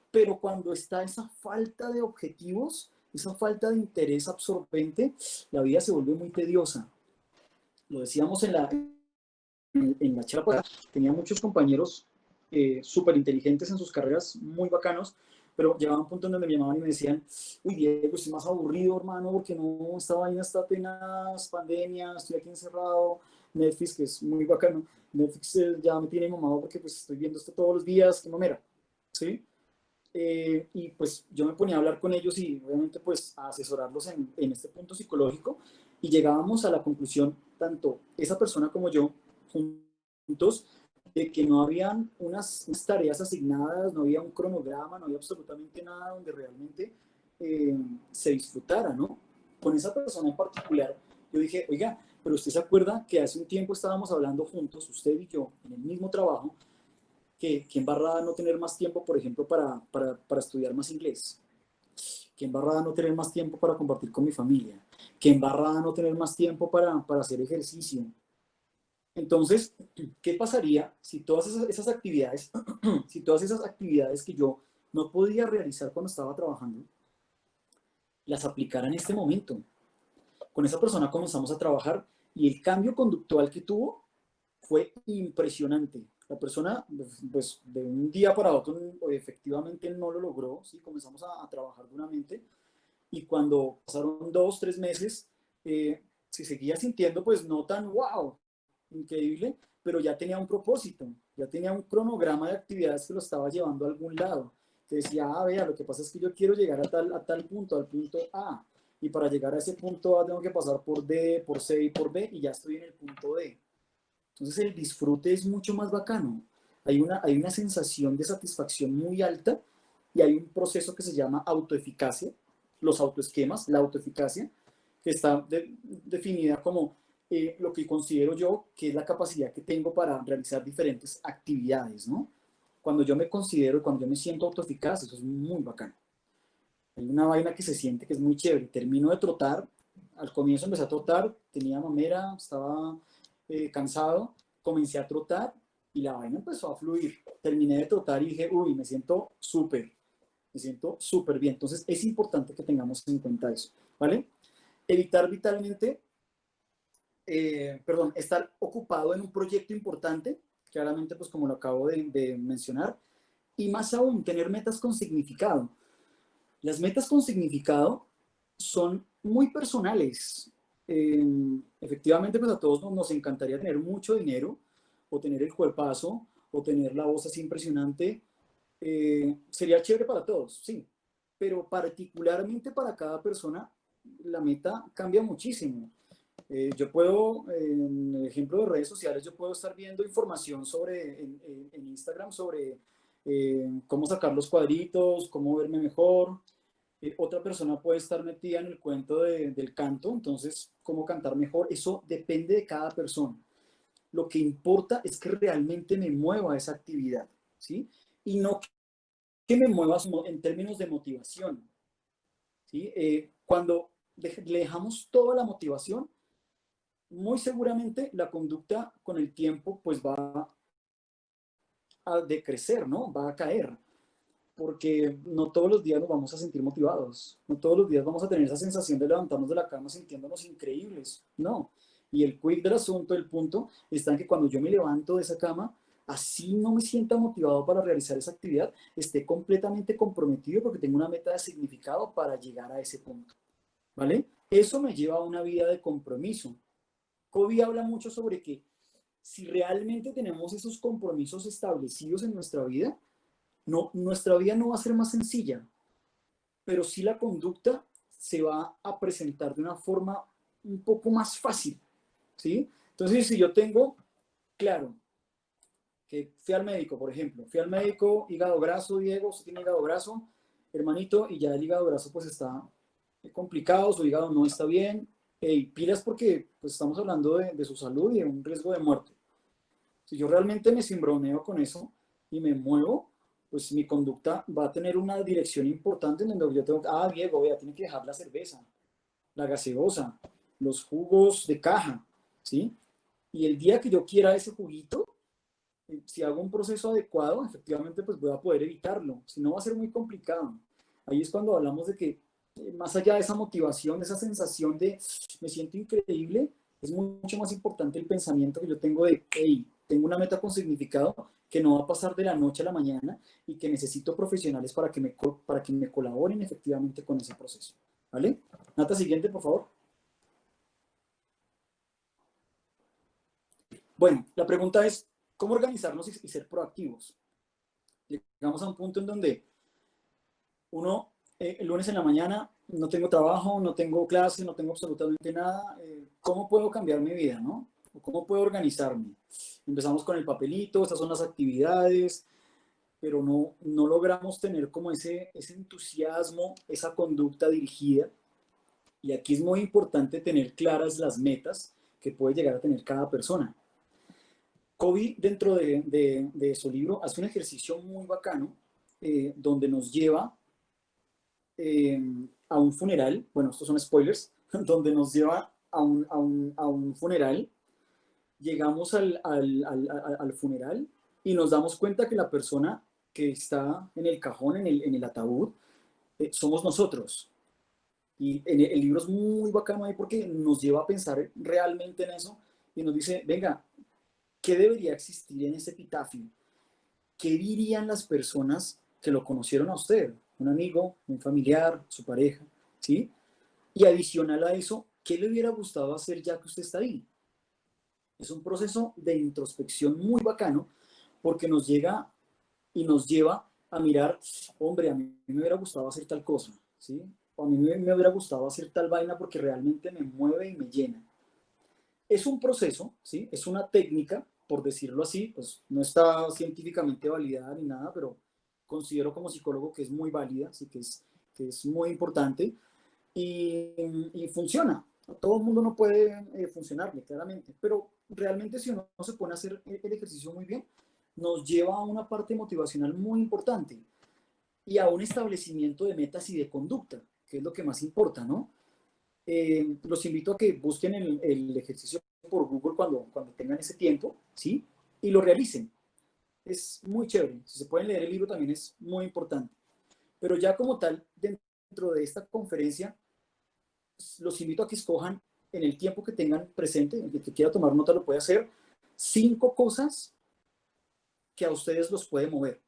pero cuando está esa falta de objetivos, esa falta de interés absorbente, la vida se vuelve muy tediosa. Lo decíamos en la charla, tenía muchos compañeros súper inteligentes en sus carreras, muy bacanos, pero llegaba un punto en donde me llamaban y me decían, uy Diego, estoy más aburrido hermano, porque no, esta vaina está apenas pandemia, estoy aquí encerrado, Netflix, que es muy bacano, Netflix ya me tiene mamado porque pues estoy viendo esto todos los días, qué mamera, ¿sí? Y pues yo me ponía a hablar con ellos y obviamente pues a asesorarlos en este punto psicológico y llegábamos a la conclusión, tanto esa persona como yo, juntos, de que no habían unas tareas asignadas, no había un cronograma, no había absolutamente nada donde realmente se disfrutara, ¿no? Con esa persona en particular, yo dije, oiga, pero usted se acuerda que hace un tiempo estábamos hablando juntos, usted y yo, en el mismo trabajo, que embarrada no tener más tiempo, por ejemplo, para estudiar más inglés, que embarrada no tener más tiempo para compartir con mi familia, que embarrada no tener más tiempo para hacer ejercicio. Entonces, ¿qué pasaría si todas esas actividades, si todas esas actividades que yo no podía realizar cuando estaba trabajando, las aplicara en este momento? Con esa persona comenzamos a trabajar y el cambio conductual que tuvo fue impresionante. La persona, pues de un día para otro, efectivamente no lo logró, ¿sí? Comenzamos a trabajar duramente y cuando pasaron 2, 3 meses, se seguía sintiendo pues no tan wow, increíble, pero ya tenía un propósito, ya tenía un cronograma de actividades que lo estaba llevando a algún lado. Que decía, ah, vea, lo que pasa es que yo quiero llegar a tal punto, al punto A, y para llegar a ese punto A tengo que pasar por D, por C y por B, y ya estoy en el punto D. Entonces el disfrute es mucho más bacano. Hay una sensación de satisfacción muy alta y hay un proceso que se llama autoeficacia, los autoesquemas, la autoeficacia, que está definida como lo que considero yo que es la capacidad que tengo para realizar diferentes actividades, ¿no? Cuando yo me considero, cuando yo me siento autoeficaz, eso es muy bacano. Hay una vaina que se siente que es muy chévere. Termino de trotar, al comienzo empecé a trotar, tenía mamera, estaba cansado, comencé a trotar y la vaina empezó a fluir. Terminé de trotar y dije, uy, me siento súper bien. Entonces es importante que tengamos en cuenta eso, ¿vale? Evitar vitalmente, estar ocupado en un proyecto importante, claramente pues como lo acabo de mencionar, y más aún, tener metas con significado. Las metas con significado son muy personales. Efectivamente, pues a todos nos encantaría tener mucho dinero, o tener el cuerpazo, o tener la voz así impresionante. Sería chévere para todos, sí, pero particularmente para cada persona, la meta cambia muchísimo. Yo puedo, en el ejemplo de redes sociales, yo puedo estar viendo información en Instagram sobre cómo sacar los cuadritos, cómo verme mejor. Otra persona puede estar metida en el cuento del canto, entonces cómo cantar mejor, eso depende de cada persona. Lo que importa es que realmente me mueva esa actividad, ¿sí? Y no que me mueva en términos de motivación, ¿sí? Cuando le dejamos toda la motivación, muy seguramente la conducta con el tiempo pues va a decrecer, ¿no? Va a caer, porque no todos los días nos vamos a sentir motivados, no todos los días vamos a tener esa sensación de levantarnos de la cama sintiéndonos increíbles, no. Y el quick del asunto, el punto, está en que cuando yo me levanto de esa cama, así no me sienta motivado para realizar esa actividad, esté completamente comprometido porque tengo una meta de significado para llegar a ese punto, ¿vale? Eso me lleva a una vida de compromiso. Covey habla mucho sobre que si realmente tenemos esos compromisos establecidos en nuestra vida, no, nuestra vida no va a ser más sencilla, pero sí la conducta se va a presentar de una forma un poco más fácil, ¿sí? Entonces, si yo tengo, claro, que fui al médico, por ejemplo, fui al médico, hígado graso, Diego, usted tiene hígado graso, hermanito, y ya el hígado graso pues está complicado, su hígado no está bien, y pilas porque pues estamos hablando de su salud y de un riesgo de muerte. Si yo realmente me cimbroneo con eso y me muevo, pues mi conducta va a tener una dirección importante en donde yo tengo, Diego, vea, tiene que dejar la cerveza, la gaseosa, los jugos de caja, ¿sí? Y el día que yo quiera ese juguito, si hago un proceso adecuado, efectivamente pues voy a poder evitarlo, si no va a ser muy complicado. Ahí es cuando hablamos de que más allá de esa motivación, de esa sensación de me siento increíble, es mucho más importante el pensamiento que yo tengo de, hey, tengo una meta con significado que no va a pasar de la noche a la mañana y que necesito profesionales para que me colaboren efectivamente con ese proceso. ¿Vale? Nata, siguiente, por favor. Bueno, la pregunta es, ¿cómo organizarnos y ser proactivos? Llegamos a un punto en donde uno, el lunes en la mañana, no tengo trabajo, no tengo clase, no tengo absolutamente nada. ¿Cómo puedo cambiar mi vida, no? ¿Cómo puedo organizarme? Empezamos con el papelito, estas son las actividades, pero no logramos tener como ese entusiasmo, esa conducta dirigida. Y aquí es muy importante tener claras las metas que puede llegar a tener cada persona. Covey, dentro de su libro, hace un ejercicio muy bacano donde nos lleva a un funeral, bueno, estos son spoilers, donde nos lleva a un funeral, llegamos al funeral y nos damos cuenta que la persona que está en el cajón, en el ataúd, somos nosotros. Y el libro es muy bacano ahí porque nos lleva a pensar realmente en eso y nos dice, venga, ¿qué debería existir en ese epitafio? ¿Qué dirían las personas que lo conocieron a usted? Un amigo, un familiar, su pareja, ¿sí? Y adicional a eso, ¿qué le hubiera gustado hacer ya que usted está ahí? Es un proceso de introspección muy bacano porque nos llega y nos lleva a mirar, hombre, a mí me hubiera gustado hacer tal cosa, ¿sí? O a mí me hubiera gustado hacer tal vaina porque realmente me mueve y me llena. Es un proceso, ¿sí? Es una técnica, por decirlo así, pues no está científicamente validada ni nada, pero considero como psicólogo que es muy válida, así que es muy importante y funciona. Todo el mundo no puede funcionarle, claramente, pero realmente si uno se pone a hacer el ejercicio muy bien, nos lleva a una parte motivacional muy importante y a un establecimiento de metas y de conducta, que es lo que más importa, ¿no? Los invito a que busquen el ejercicio por Google cuando tengan ese tiempo, ¿sí? Y lo realicen. Es muy chévere. Si se pueden leer el libro también es muy importante. Pero ya como tal, dentro de esta conferencia, los invito a que escojan en el tiempo que tengan presente, el que quiera tomar nota lo puede hacer, 5 cosas que a ustedes los puede mover.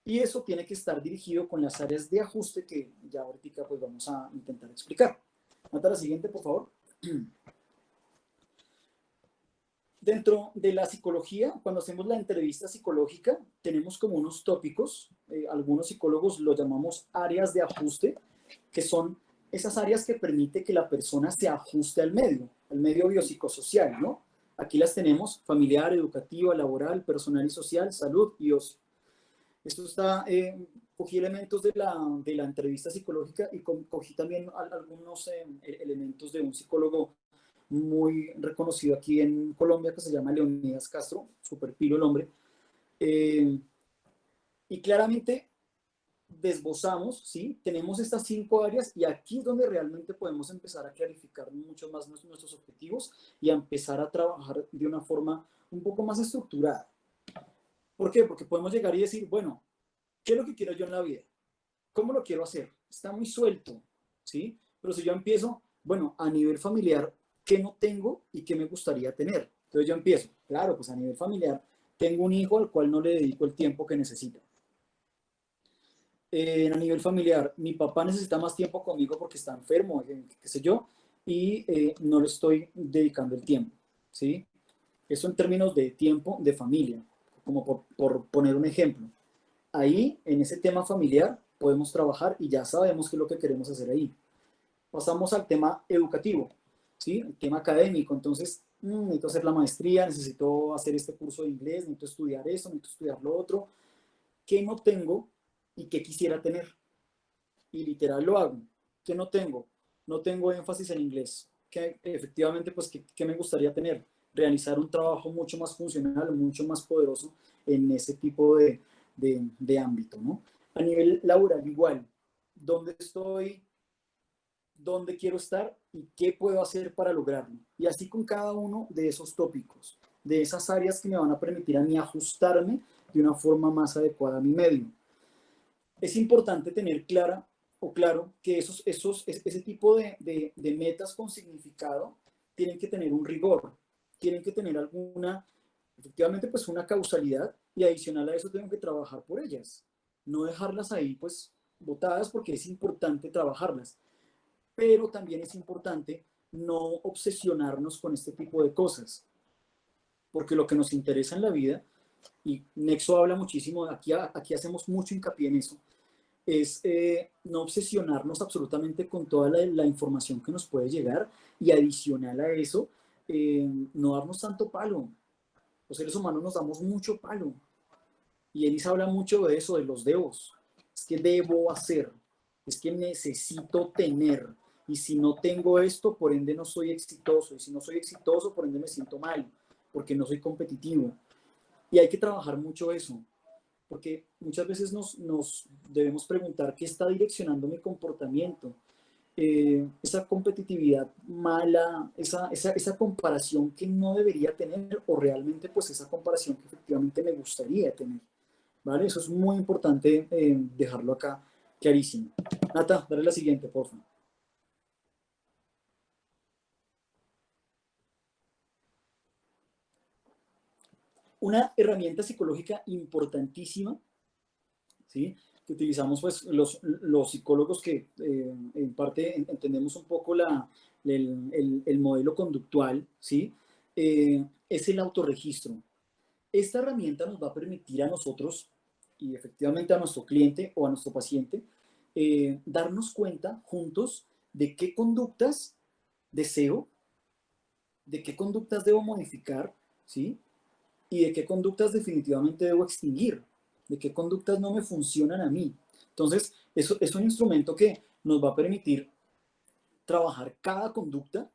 Y eso tiene que estar dirigido con las áreas de ajuste que ya ahorita pues vamos a intentar explicar. Nota la siguiente, por favor. Dentro de la psicología, cuando hacemos la entrevista psicológica, tenemos como unos tópicos, algunos psicólogos lo llamamos áreas de ajuste, que son esas áreas que permite que la persona se ajuste al medio biopsicosocial, ¿no? Aquí las tenemos: familiar, educativa, laboral, personal y social, salud y ocio. Esto está, cogí elementos de la entrevista psicológica y cogí también algunos elementos de un psicólogo muy reconocido aquí en Colombia que se llama Leonidas Castro, super pilo el hombre. Y claramente desbozamos, ¿sí? Tenemos estas 5 áreas y aquí es donde realmente podemos empezar a clarificar mucho más nuestros objetivos y a empezar a trabajar de una forma un poco más estructurada. ¿Por qué? Porque podemos llegar y decir, bueno, ¿qué es lo que quiero yo en la vida? ¿Cómo lo quiero hacer? Está muy suelto, ¿sí? Pero si yo empiezo, bueno, a nivel familiar, ¿qué no tengo y qué me gustaría tener? Entonces yo empiezo, claro, pues a nivel familiar, tengo un hijo al cual no le dedico el tiempo que necesita. A nivel familiar, mi papá necesita más tiempo conmigo porque está enfermo, qué sé yo, y no le estoy dedicando el tiempo, ¿sí? Eso en términos de tiempo de familia, como por poner un ejemplo. Ahí, en ese tema familiar, podemos trabajar y ya sabemos qué es lo que queremos hacer ahí. Pasamos al tema educativo, ¿sí? El tema académico. Entonces, necesito hacer la maestría, necesito hacer este curso de inglés, necesito estudiar eso, necesito estudiar lo otro. ¿Qué no tengo y qué quisiera tener? Y literal lo hago. ¿Qué no tengo? No tengo énfasis en inglés. ¿Qué, efectivamente, pues, ¿qué me gustaría tener? Realizar un trabajo mucho más funcional, mucho más poderoso en ese tipo de ámbito, ¿no? A nivel laboral igual. ¿Dónde estoy? ¿Dónde quiero estar? ¿Y qué puedo hacer para lograrlo? Y así con cada uno de esos tópicos, de esas áreas que me van a permitir a mí ajustarme de una forma más adecuada a mi medio. Es importante tener clara o claro que ese tipo de metas con significado tienen que tener un rigor, tienen que tener alguna, efectivamente, pues una causalidad, y adicional a eso tengo que trabajar por ellas, no dejarlas ahí pues botadas, porque es importante trabajarlas, pero también es importante no obsesionarnos con este tipo de cosas, porque lo que nos interesa en la vida, y Nexo habla muchísimo, aquí hacemos mucho hincapié en eso, es no obsesionarnos absolutamente con toda la información que nos puede llegar, y adicional a eso, no darnos tanto palo. Los seres humanos nos damos mucho palo. Y Elisa habla mucho de eso, de los debos. Es que debo hacer, es que necesito tener. Y si no tengo esto, por ende no soy exitoso. Y si no soy exitoso, por ende me siento mal, porque no soy competitivo. Y hay que trabajar mucho eso, porque muchas veces nos debemos preguntar qué está direccionando mi comportamiento. Esa competitividad mala, esa comparación que no debería tener, o realmente pues esa comparación que efectivamente me gustaría tener, ¿vale? Eso es muy importante dejarlo acá clarísimo. Nata, dale la siguiente, por favor. Una herramienta psicológica importantísima, ¿sí? Que utilizamos pues los psicólogos que en parte entendemos un poco el modelo conductual, ¿sí? Es el autorregistro. Esta herramienta nos va a permitir a nosotros, y efectivamente a nuestro cliente o a nuestro paciente, darnos cuenta juntos de qué conductas deseo, de qué conductas debo modificar, ¿sí? Y de qué conductas definitivamente debo extinguir, de qué conductas no me funcionan a mí. Entonces, eso es un instrumento que nos va a permitir trabajar cada conducta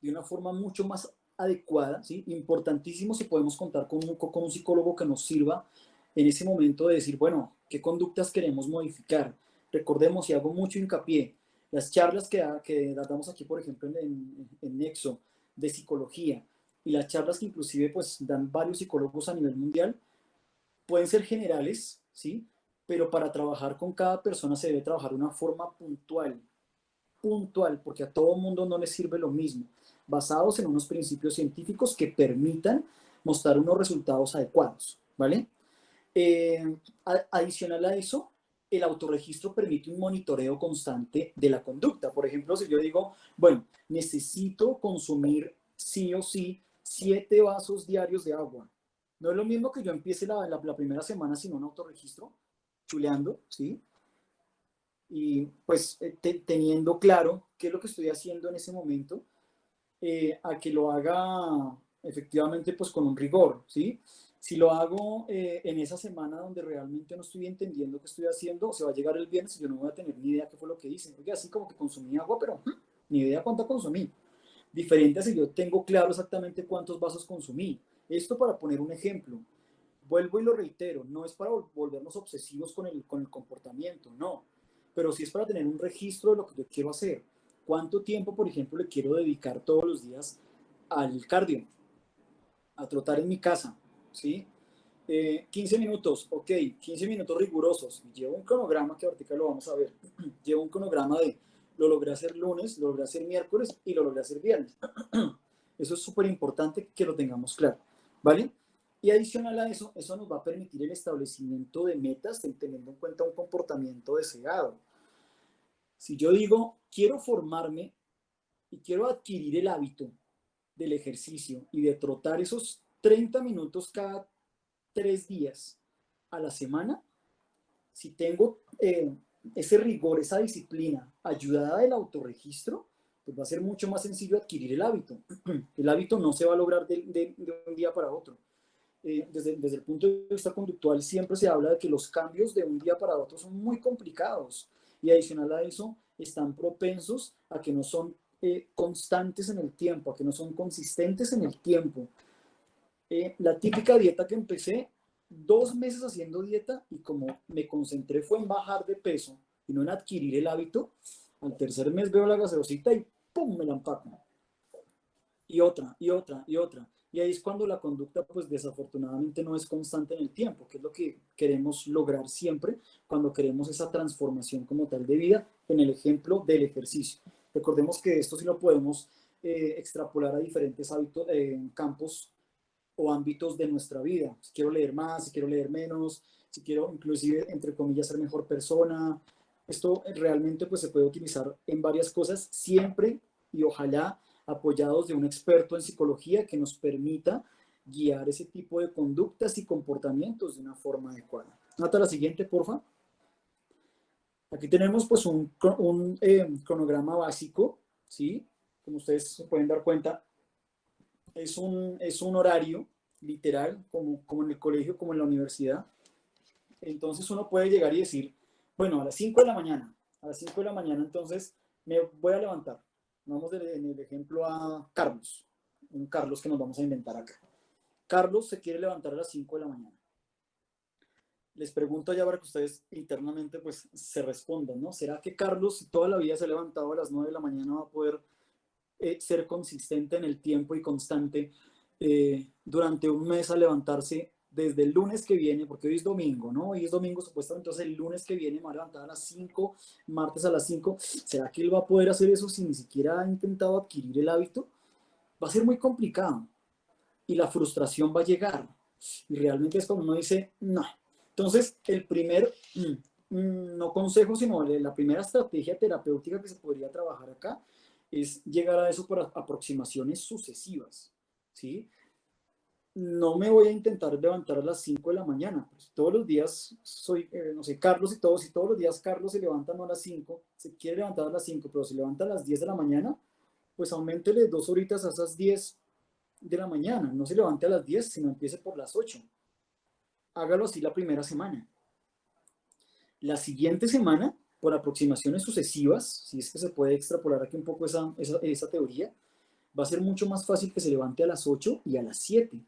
de una forma mucho más adecuada, ¿sí? Importantísimo si podemos contar con un psicólogo que nos sirva en ese momento de decir, bueno, ¿qué conductas queremos modificar? Recordemos, y hago mucho hincapié, las charlas que damos aquí, por ejemplo, en Nexo, de psicología, y las charlas que inclusive pues dan varios psicólogos a nivel mundial, pueden ser generales, ¿sí? Pero para trabajar con cada persona se debe trabajar de una forma puntual, porque a todo mundo no les sirve lo mismo, basados en unos principios científicos que permitan mostrar unos resultados adecuados, ¿vale? Adicional a eso, el autorregistro permite un monitoreo constante de la conducta. Por ejemplo, si yo digo, bueno, necesito consumir sí o sí 7 vasos diarios de agua. No es lo mismo que yo empiece la primera semana sin un autorregistro, chuleando, ¿sí? Y pues teniendo claro qué es lo que estoy haciendo en ese momento, a que lo haga efectivamente pues con un rigor, ¿sí? Si lo hago en esa semana donde realmente no estoy entendiendo qué estoy haciendo, se va a llegar el viernes y yo no voy a tener ni idea qué fue lo que hice. Oye, así como que consumí agua, pero ni idea cuánto consumí. Diferente a si yo tengo claro exactamente cuántos vasos consumí. Esto para poner un ejemplo. Vuelvo y lo reitero, no es para volvernos obsesivos con el comportamiento, no, pero sí es para tener un registro de lo que yo quiero hacer. ¿Cuánto tiempo, por ejemplo, le quiero dedicar todos los días al cardio, a trotar en mi casa? ¿Sí? 15 minutos, ok, 15 minutos rigurosos. Llevo un cronograma que ahorita lo vamos a ver. Llevo un cronograma de lo logré hacer lunes, lo logré hacer miércoles y lo logré hacer viernes. Eso es súper importante que lo tengamos claro, ¿vale? Y adicional a eso, eso nos va a permitir el establecimiento de metas teniendo en cuenta un comportamiento deseado. Si yo digo, quiero formarme y quiero adquirir el hábito del ejercicio y de trotar esos 30 minutos cada 3 días a la semana, si tengo ese rigor, esa disciplina ayudada del autorregistro, pues va a ser mucho más sencillo adquirir el hábito. El hábito no se va a lograr de un día para otro. Desde el punto de vista conductual siempre se habla de que los cambios de un día para otro son muy complicados y adicional a eso están propensos a que no son constantes en el tiempo, a que no son consistentes en el tiempo. La típica dieta que empecé, 2 meses haciendo dieta y como me concentré fue en bajar de peso y no en adquirir el hábito, al tercer mes veo la gaseosita y ¡pum! Me la empaco. Y otra, y otra, y otra. Y ahí es cuando la conducta, pues desafortunadamente no es constante en el tiempo, que es lo que queremos lograr siempre cuando queremos esa transformación como tal de vida en el ejemplo del ejercicio. Recordemos que esto sí lo podemos extrapolar a diferentes hábitos, campos o ámbitos de nuestra vida. Si quiero leer más, si quiero leer menos, si quiero inclusive, entre comillas, ser mejor persona. Esto realmente pues, se puede utilizar en varias cosas, siempre y ojalá apoyados de un experto en psicología que nos permita guiar ese tipo de conductas y comportamientos de una forma adecuada. Nota la siguiente, porfa. Aquí tenemos pues un cronograma básico, ¿sí? Como ustedes se pueden dar cuenta, es un horario literal, como en el colegio, como en la universidad. Entonces uno puede llegar y decir, bueno, a las 5 de la mañana, entonces me voy a levantar. Vamos en el ejemplo a Carlos, un Carlos que nos vamos a inventar acá. Carlos se quiere levantar a las 5 de la mañana. Les pregunto ya para que ustedes internamente pues se respondan, ¿no? ¿Será que Carlos, si toda la vida se ha levantado a las 9 de la mañana, va a poder ser consistente en el tiempo y constante durante un mes a levantarse desde el lunes que viene, porque hoy es domingo, ¿no? Hoy es domingo supuestamente, entonces el lunes que viene me va a levantar a las 5, martes a las 5. ¿Será que él va a poder hacer eso si ni siquiera ha intentado adquirir el hábito? Va a ser muy complicado y la frustración va a llegar. Y realmente es cuando uno dice, no. Entonces, el primer, no consejo, sino la primera estrategia terapéutica que se podría trabajar acá es llegar a eso por aproximaciones sucesivas, ¿sí? No me voy a intentar levantar a las 5 de la mañana. Pues todos los días soy, no sé, Carlos y todos, y todos los días Carlos se levanta no a las 5, se quiere levantar a las 5, pero se levanta a las 10 de la mañana, pues aumentele 2 horitas a esas 10 de la mañana. No se levante a las 10, sino empiece por las 8. Hágalo así la primera semana. La siguiente semana, por aproximaciones sucesivas, si es que se puede extrapolar aquí un poco esa teoría, va a ser mucho más fácil que se levante a las 8 y a las 7.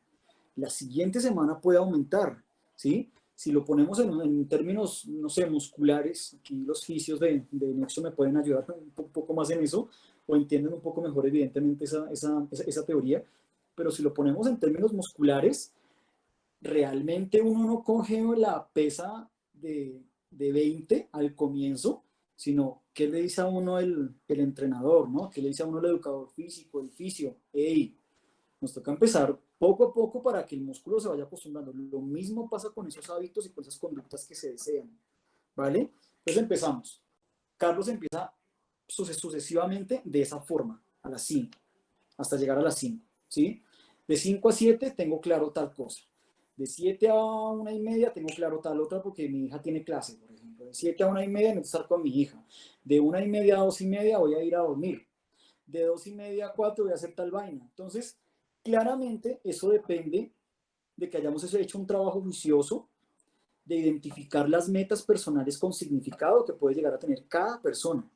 La siguiente semana puede aumentar, ¿sí? Si lo ponemos en términos, no sé, musculares, aquí los fisios de Nexo me pueden ayudar un poco más en eso, o entienden un poco mejor evidentemente esa teoría, pero si lo ponemos en términos musculares, realmente uno no coge la pesa de 20 al comienzo, sino qué le dice a uno el entrenador, ¿no? ¿Qué le dice a uno el educador físico, el fisio? Hey, nos toca empezar poco a poco para que el músculo se vaya acostumbrando. Lo mismo pasa con esos hábitos y con esas conductas que se desean, ¿vale? Entonces empezamos. Carlos empieza sucesivamente de esa forma, a las 5, hasta llegar a las 5, ¿sí? De 5 a 7 tengo claro tal cosa. De 7 a 1:30 tengo claro tal otra porque mi hija tiene clase, por ejemplo. De 7 a 1:30 necesito estar con mi hija. De 1:30 a 2:30 voy a ir a dormir. De 2:30 a 4 voy a hacer tal vaina. Entonces, claramente eso depende de que hayamos hecho un trabajo juicioso de identificar las metas personales con significado que puede llegar a tener cada persona.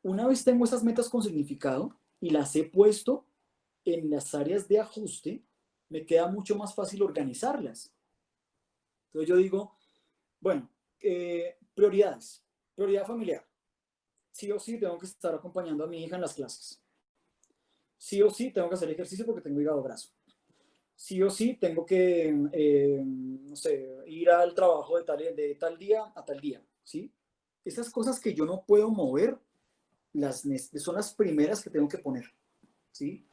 Una vez tengo esas metas con significado y las he puesto en las áreas de ajuste, me queda mucho más fácil organizarlas. Entonces yo digo, bueno, prioridades. Prioridad familiar. Sí o sí tengo que estar acompañando a mi hija en las clases. Sí o sí tengo que hacer ejercicio porque tengo hígado graso. Sí o sí tengo que, no sé, ir al trabajo de tal día a tal día, ¿sí? Esas cosas que yo no puedo mover, son las primeras que tengo que poner, ¿sí?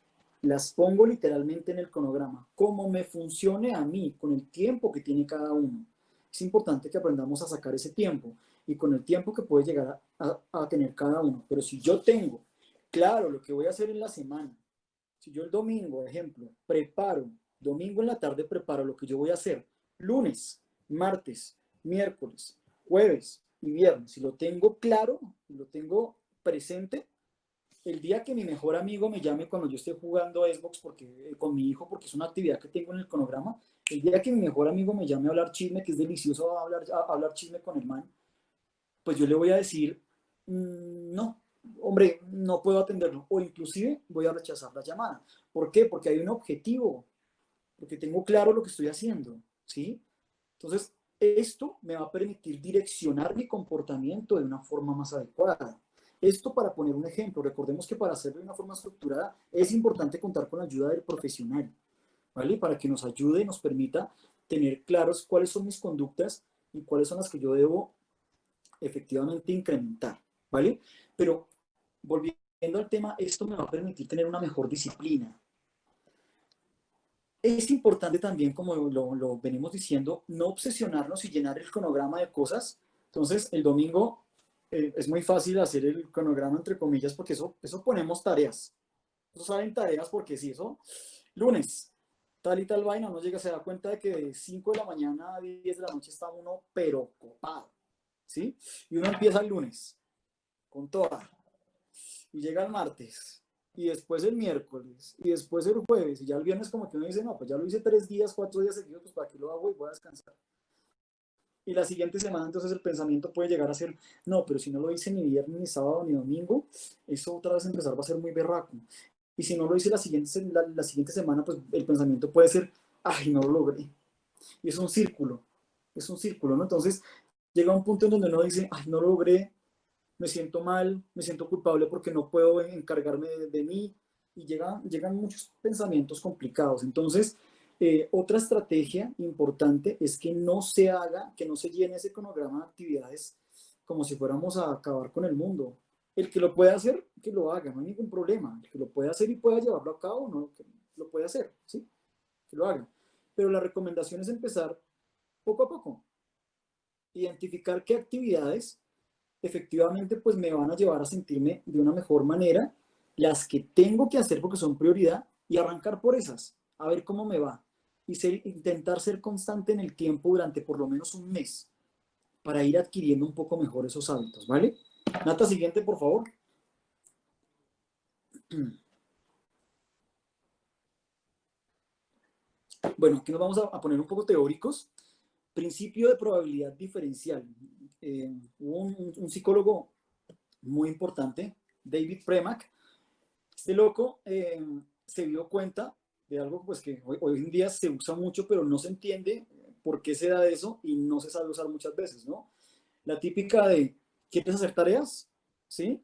Las pongo literalmente en el cronograma, como me funcione a mí, con el tiempo que tiene cada uno. Es importante que aprendamos a sacar ese tiempo y con el tiempo que puede llegar a tener cada uno. Pero si yo tengo claro lo que voy a hacer en la semana, si yo el domingo, ejemplo, domingo en la tarde preparo lo que yo voy a hacer, lunes, martes, miércoles, jueves y viernes, si lo tengo claro, lo tengo presente, el día que mi mejor amigo me llame cuando yo esté jugando Xbox porque, con mi hijo, porque es una actividad que tengo en el cronograma, el día que mi mejor amigo me llame a hablar chisme, que es delicioso hablar chisme con el man, pues yo le voy a decir, no, hombre, no puedo atenderlo, o inclusive voy a rechazar la llamada. ¿Por qué? Porque hay un objetivo, porque tengo claro lo que estoy haciendo, ¿sí? Entonces, esto me va a permitir direccionar mi comportamiento de una forma más adecuada. Esto para poner un ejemplo, recordemos que para hacerlo de una forma estructurada es importante contar con la ayuda del profesional, ¿vale? Para que nos ayude y nos permita tener claros cuáles son mis conductas y cuáles son las que yo debo efectivamente incrementar, ¿vale? Pero volviendo al tema, esto me va a permitir tener una mejor disciplina. Es importante también, como lo venimos diciendo, no obsesionarnos y llenar el cronograma de cosas. Entonces, el domingo es muy fácil hacer el cronograma, entre comillas, porque eso ponemos tareas. Eso salen tareas porque sí, eso, lunes, tal y tal vaina, uno llega, se da cuenta de que de 5 de la mañana a 10 de la noche está uno pero copado, ¿sí? Y uno empieza el lunes con toda, y llega el martes, y después el miércoles, y después el jueves, y ya el viernes como que uno dice, no, pues ya lo hice 3 días, 4 días seguidos, pues para qué lo hago y voy a descansar. Y la siguiente semana entonces el pensamiento puede llegar a ser, no, pero si no lo hice ni viernes, ni sábado, ni domingo, eso otra vez empezar va a ser muy berraco. Y si no lo hice la siguiente semana, pues el pensamiento puede ser, ay, no lo logré. Y es un círculo, ¿no? Entonces llega un punto en donde uno dice, ay, no lo logré, me siento mal, me siento culpable porque no puedo encargarme de mí, y llegan muchos pensamientos complicados. Entonces, otra estrategia importante es que no se haga, que no se llene ese cronograma de actividades como si fuéramos a acabar con el mundo. El que lo pueda hacer, que lo haga, no hay ningún problema. El que lo pueda hacer y pueda llevarlo a cabo, no, que lo puede hacer, ¿sí? Que lo haga. Pero la recomendación es empezar poco a poco, identificar qué actividades efectivamente pues me van a llevar a sentirme de una mejor manera, las que tengo que hacer porque son prioridad, y arrancar por esas, a ver cómo me va. Y intentar ser constante en el tiempo durante por lo menos un mes para ir adquiriendo un poco mejor esos hábitos, ¿vale? Nata, siguiente, por favor. Bueno, aquí nos vamos a poner un poco teóricos. Principio de probabilidad diferencial. Hubo un psicólogo muy importante, David Premack. Este loco se dio cuenta de algo pues, que hoy en día se usa mucho, pero no se entiende por qué se da eso y no se sabe usar muchas veces, ¿no? La típica de, ¿quieres hacer tareas? ¿Sí?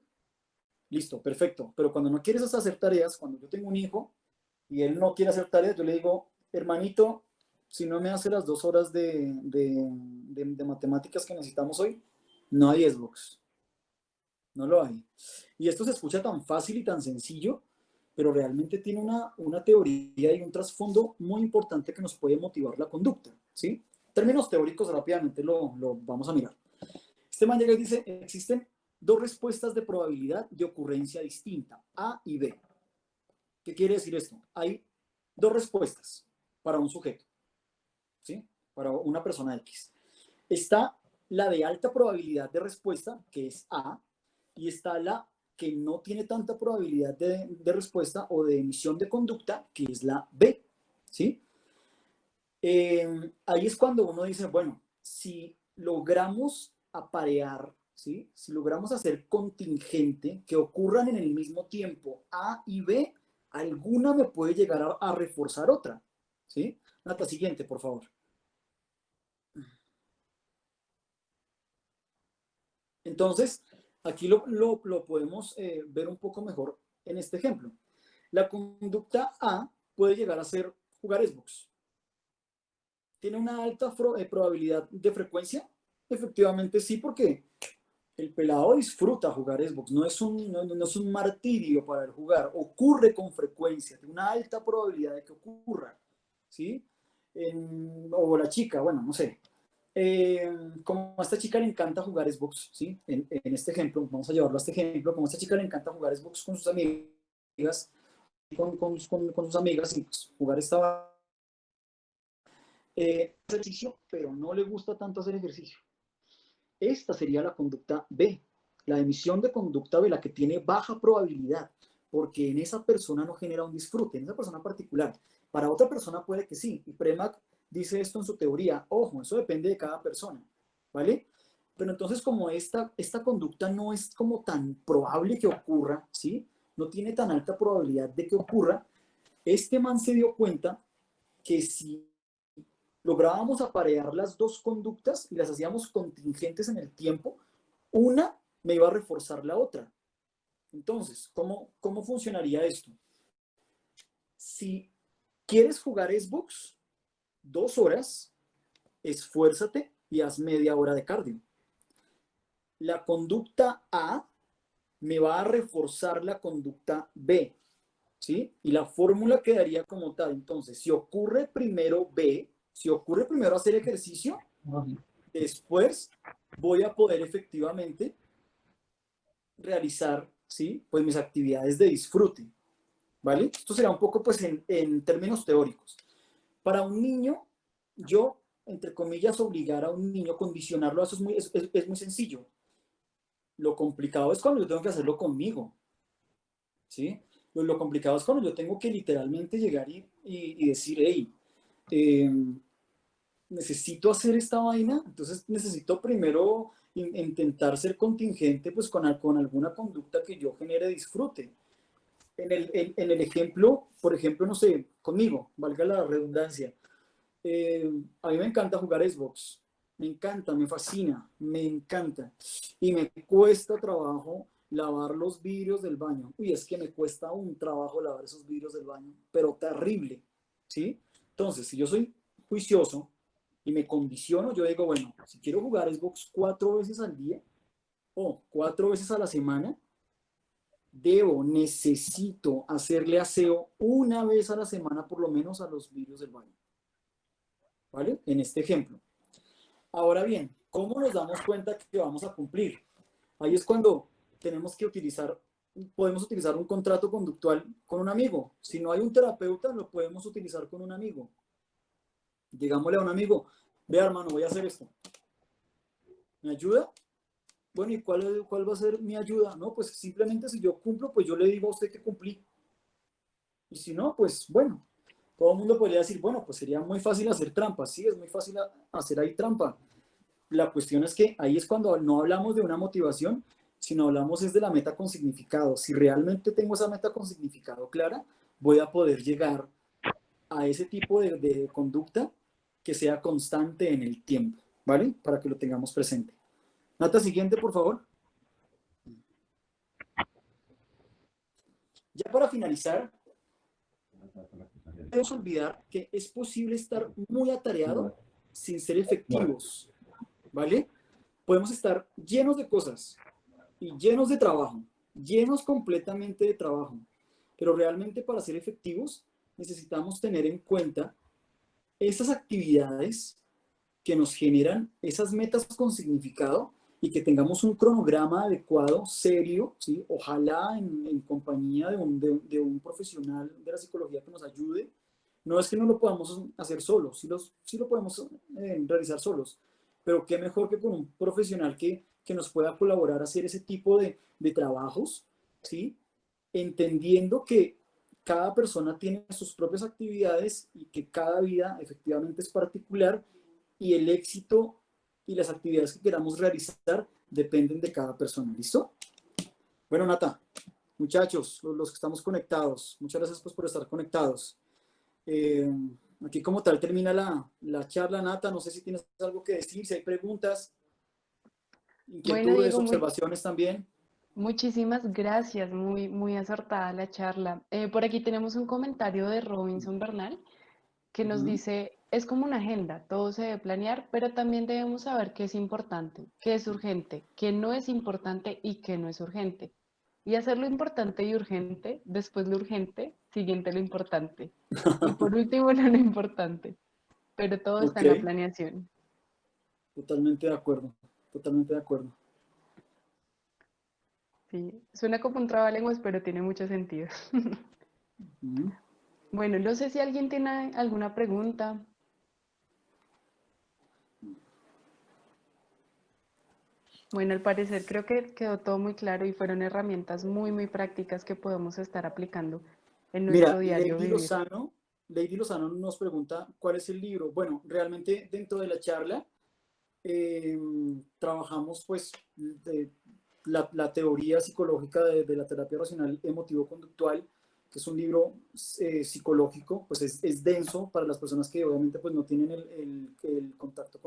Listo, perfecto. Pero cuando no quieres hacer tareas, cuando yo tengo un hijo y él no quiere hacer tareas, yo le digo, hermanito, si no me hace las 2 horas de matemáticas que necesitamos hoy, no hay Xbox. No lo hay. Y esto se escucha tan fácil y tan sencillo, pero realmente tiene una teoría y un trasfondo muy importante que nos puede motivar la conducta, ¿sí? Términos teóricos rápidamente lo vamos a mirar. Este man llega y dice, existen dos respuestas de probabilidad de ocurrencia distinta, A y B. ¿Qué quiere decir esto? Hay dos respuestas para un sujeto, ¿sí? Para una persona X. Está la de alta probabilidad de respuesta, que es A, y está la que no tiene tanta probabilidad de respuesta o de emisión de conducta, que es la B, ¿sí? Ahí es cuando uno dice, bueno, si logramos aparear, ¿sí? Si logramos hacer contingente que ocurran en el mismo tiempo A y B, alguna me puede llegar a reforzar otra, ¿sí? Nata, siguiente, por favor. Entonces, aquí lo podemos ver un poco mejor en este ejemplo. La conducta A puede llegar a ser jugar Xbox. ¿Tiene una alta probabilidad de frecuencia? Efectivamente sí, porque el pelado disfruta jugar Xbox, no es un martirio para el jugar, ocurre con frecuencia, tiene una alta probabilidad de que ocurra, ¿sí? O la chica, bueno, no sé. Como a esta chica le encanta jugar Xbox, ¿sí? En este ejemplo, vamos a llevarlo a este ejemplo, como a esta chica le encanta jugar Xbox con sus amigas, con sus amigas, y pues, jugar esta ejercicio, pero no le gusta tanto hacer ejercicio. Esta sería la conducta B. La emisión de conducta B, la que tiene baja probabilidad, porque en esa persona no genera un disfrute, en esa persona particular. Para otra persona puede que sí, y Premack dice esto en su teoría. Ojo, eso depende de cada persona, ¿vale? Pero entonces como esta conducta no es como tan probable que ocurra, ¿sí? No tiene tan alta probabilidad de que ocurra, este man se dio cuenta que si lográbamos aparear las dos conductas y las hacíamos contingentes en el tiempo, una me iba a reforzar la otra. Entonces, ¿cómo funcionaría esto? Si quieres jugar Xbox 2 horas, esfuérzate y haz media hora de cardio. La conducta A me va a reforzar la conducta B, ¿sí? Y la fórmula quedaría como tal. Entonces, si ocurre primero B, si ocurre primero hacer ejercicio, después voy a poder efectivamente realizar, ¿sí? Pues mis actividades de disfrute, ¿vale? Esto será un poco, pues, en términos teóricos. Para un niño, yo, entre comillas, obligar a un niño, condicionarlo a eso es muy sencillo. Lo complicado es cuando yo tengo que hacerlo conmigo, ¿sí? Lo complicado es cuando yo tengo que literalmente llegar y decir, hey, necesito hacer esta vaina, entonces necesito primero intentar ser contingente pues con alguna conducta que yo genere disfrute. En el ejemplo, por ejemplo, no sé, conmigo, valga la redundancia, a mí me encanta jugar Xbox, me encanta, me fascina, me encanta, y me cuesta trabajo lavar los vidrios del baño. Uy, es que me cuesta un trabajo lavar esos vidrios del baño, pero terrible, ¿sí? Entonces, si yo soy juicioso y me condiciono, yo digo, bueno, si quiero jugar Xbox 4 veces al día o 4 veces a la semana, necesito hacerle aseo una vez a la semana por lo menos a los vidrios del baño, ¿vale? En este ejemplo. Ahora bien, ¿cómo nos damos cuenta que vamos a cumplir? Ahí es cuando podemos utilizar un contrato conductual con un amigo. Si no hay un terapeuta, lo podemos utilizar con un amigo. Digámosle a un amigo, vea hermano, voy a hacer esto. ¿Me ayuda? Bueno, ¿y cuál va a ser mi ayuda? No, pues simplemente si yo cumplo, pues yo le digo a usted que cumplí. Y si no, pues bueno, todo el mundo podría decir, bueno, pues sería muy fácil hacer trampa. Sí, es muy fácil hacer ahí trampa. La cuestión es que ahí es cuando no hablamos de una motivación, sino hablamos es de la meta con significado. Si realmente tengo esa meta con significado clara, voy a poder llegar a ese tipo de conducta que sea constante en el tiempo, ¿vale? Para que lo tengamos presente. Nata, siguiente, por favor. Ya para finalizar, no debemos olvidar que es posible estar muy atareado sin ser efectivos, ¿vale? Podemos estar llenos de cosas y llenos de trabajo, llenos completamente de trabajo, pero realmente para ser efectivos necesitamos tener en cuenta esas actividades que nos generan esas metas con significado y que tengamos un cronograma adecuado, serio, ¿sí? Ojalá en compañía de un profesional de la psicología que nos ayude. No es que no lo podamos hacer solos, sí lo podemos realizar solos, pero qué mejor que con un profesional que nos pueda colaborar a hacer ese tipo de trabajos, ¿sí? Entendiendo que cada persona tiene sus propias actividades y que cada vida efectivamente es particular y el éxito y las actividades que queramos realizar dependen de cada persona. ¿Listo? Bueno, Nata, muchachos, los que estamos conectados, muchas gracias pues, por estar conectados. Aquí como tal termina la charla, Nata. No sé si tienes algo que decir, si hay preguntas, Bueno, inquietudes, Diego, observaciones también. muchísimas gracias, muy, muy acertada la charla. Por aquí tenemos un comentario de Robinson Bernal que nos Uh-huh. dice, es como una agenda, todo se debe planear, pero también debemos saber qué es importante, qué es urgente, qué no es importante y qué no es urgente. Y hacer lo importante y urgente, después lo urgente, siguiente lo importante. Y por último lo no importante. Pero todo está Ok, en la planeación. totalmente de acuerdo, totalmente de acuerdo. Sí, suena como un trabalenguas, pero tiene mucho sentido. Uh-huh. Bueno, no sé si alguien tiene alguna pregunta. Bueno, al parecer creo que quedó todo muy claro y fueron herramientas muy, muy prácticas que podemos estar aplicando en nuestro Mira, diario vivir. Lady Lozano nos pregunta cuál es el libro. Bueno, realmente dentro de la charla eh, trabajamos pues la teoría psicológica de la terapia racional emotivo-conductual, que es un libro psicológico, pues es denso para las personas que obviamente pues no tienen el contacto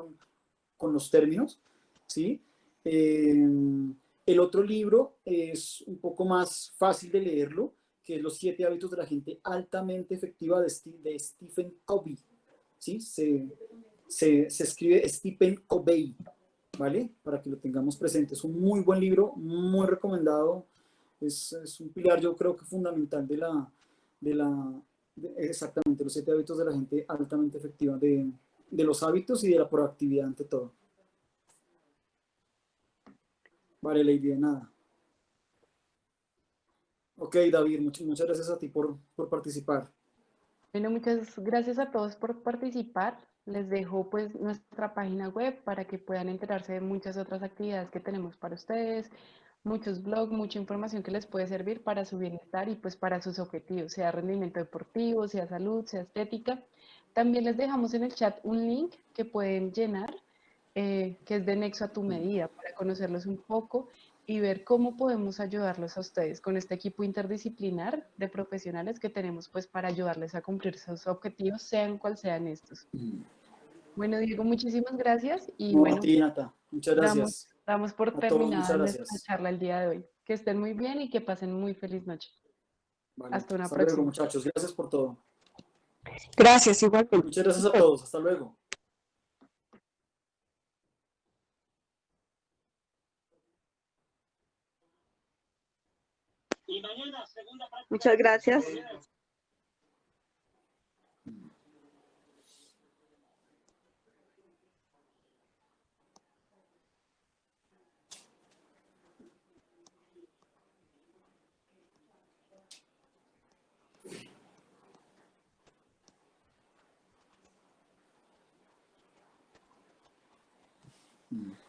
con los términos, ¿sí? El otro libro es un poco más fácil de leerlo, que es Los 7 hábitos de la gente altamente efectiva de Stephen Covey, ¿sí? Se escribe Stephen Covey, ¿vale? Para que lo tengamos presente. Es un muy buen libro, muy recomendado. Es un pilar, yo creo que fundamental de la exactamente, los 7 hábitos de la gente altamente efectiva, de los hábitos y de la proactividad ante todo. Vale, Lady, de nada. Ok, David, muchas gracias a ti por participar. Bueno, muchas gracias a todos por participar. Les dejo pues nuestra página web para que puedan enterarse de muchas otras actividades que tenemos para ustedes, muchos blogs, mucha información que les puede servir para su bienestar y pues para sus objetivos, sea rendimiento deportivo, sea salud, sea estética. También les dejamos en el chat un link que pueden llenar, que es de nexo a tu medida, para conocerlos un poco y ver cómo podemos ayudarlos a ustedes con este equipo interdisciplinar de profesionales que tenemos pues para ayudarles a cumplir sus objetivos, sean cuales sean estos. Bueno, Diego, muchísimas gracias y No, a bueno, ti, Nata. Muchas damos, gracias. damos por A todos, muchas terminada nuestra gracias. charla el día de hoy. Que estén muy bien y que pasen muy feliz noche. Vale, Hasta una hasta luego, próxima. muchachos. Gracias por todo. Gracias, igualmente. Muchas gracias a todos. Hasta luego. Muchas gracias. Mm.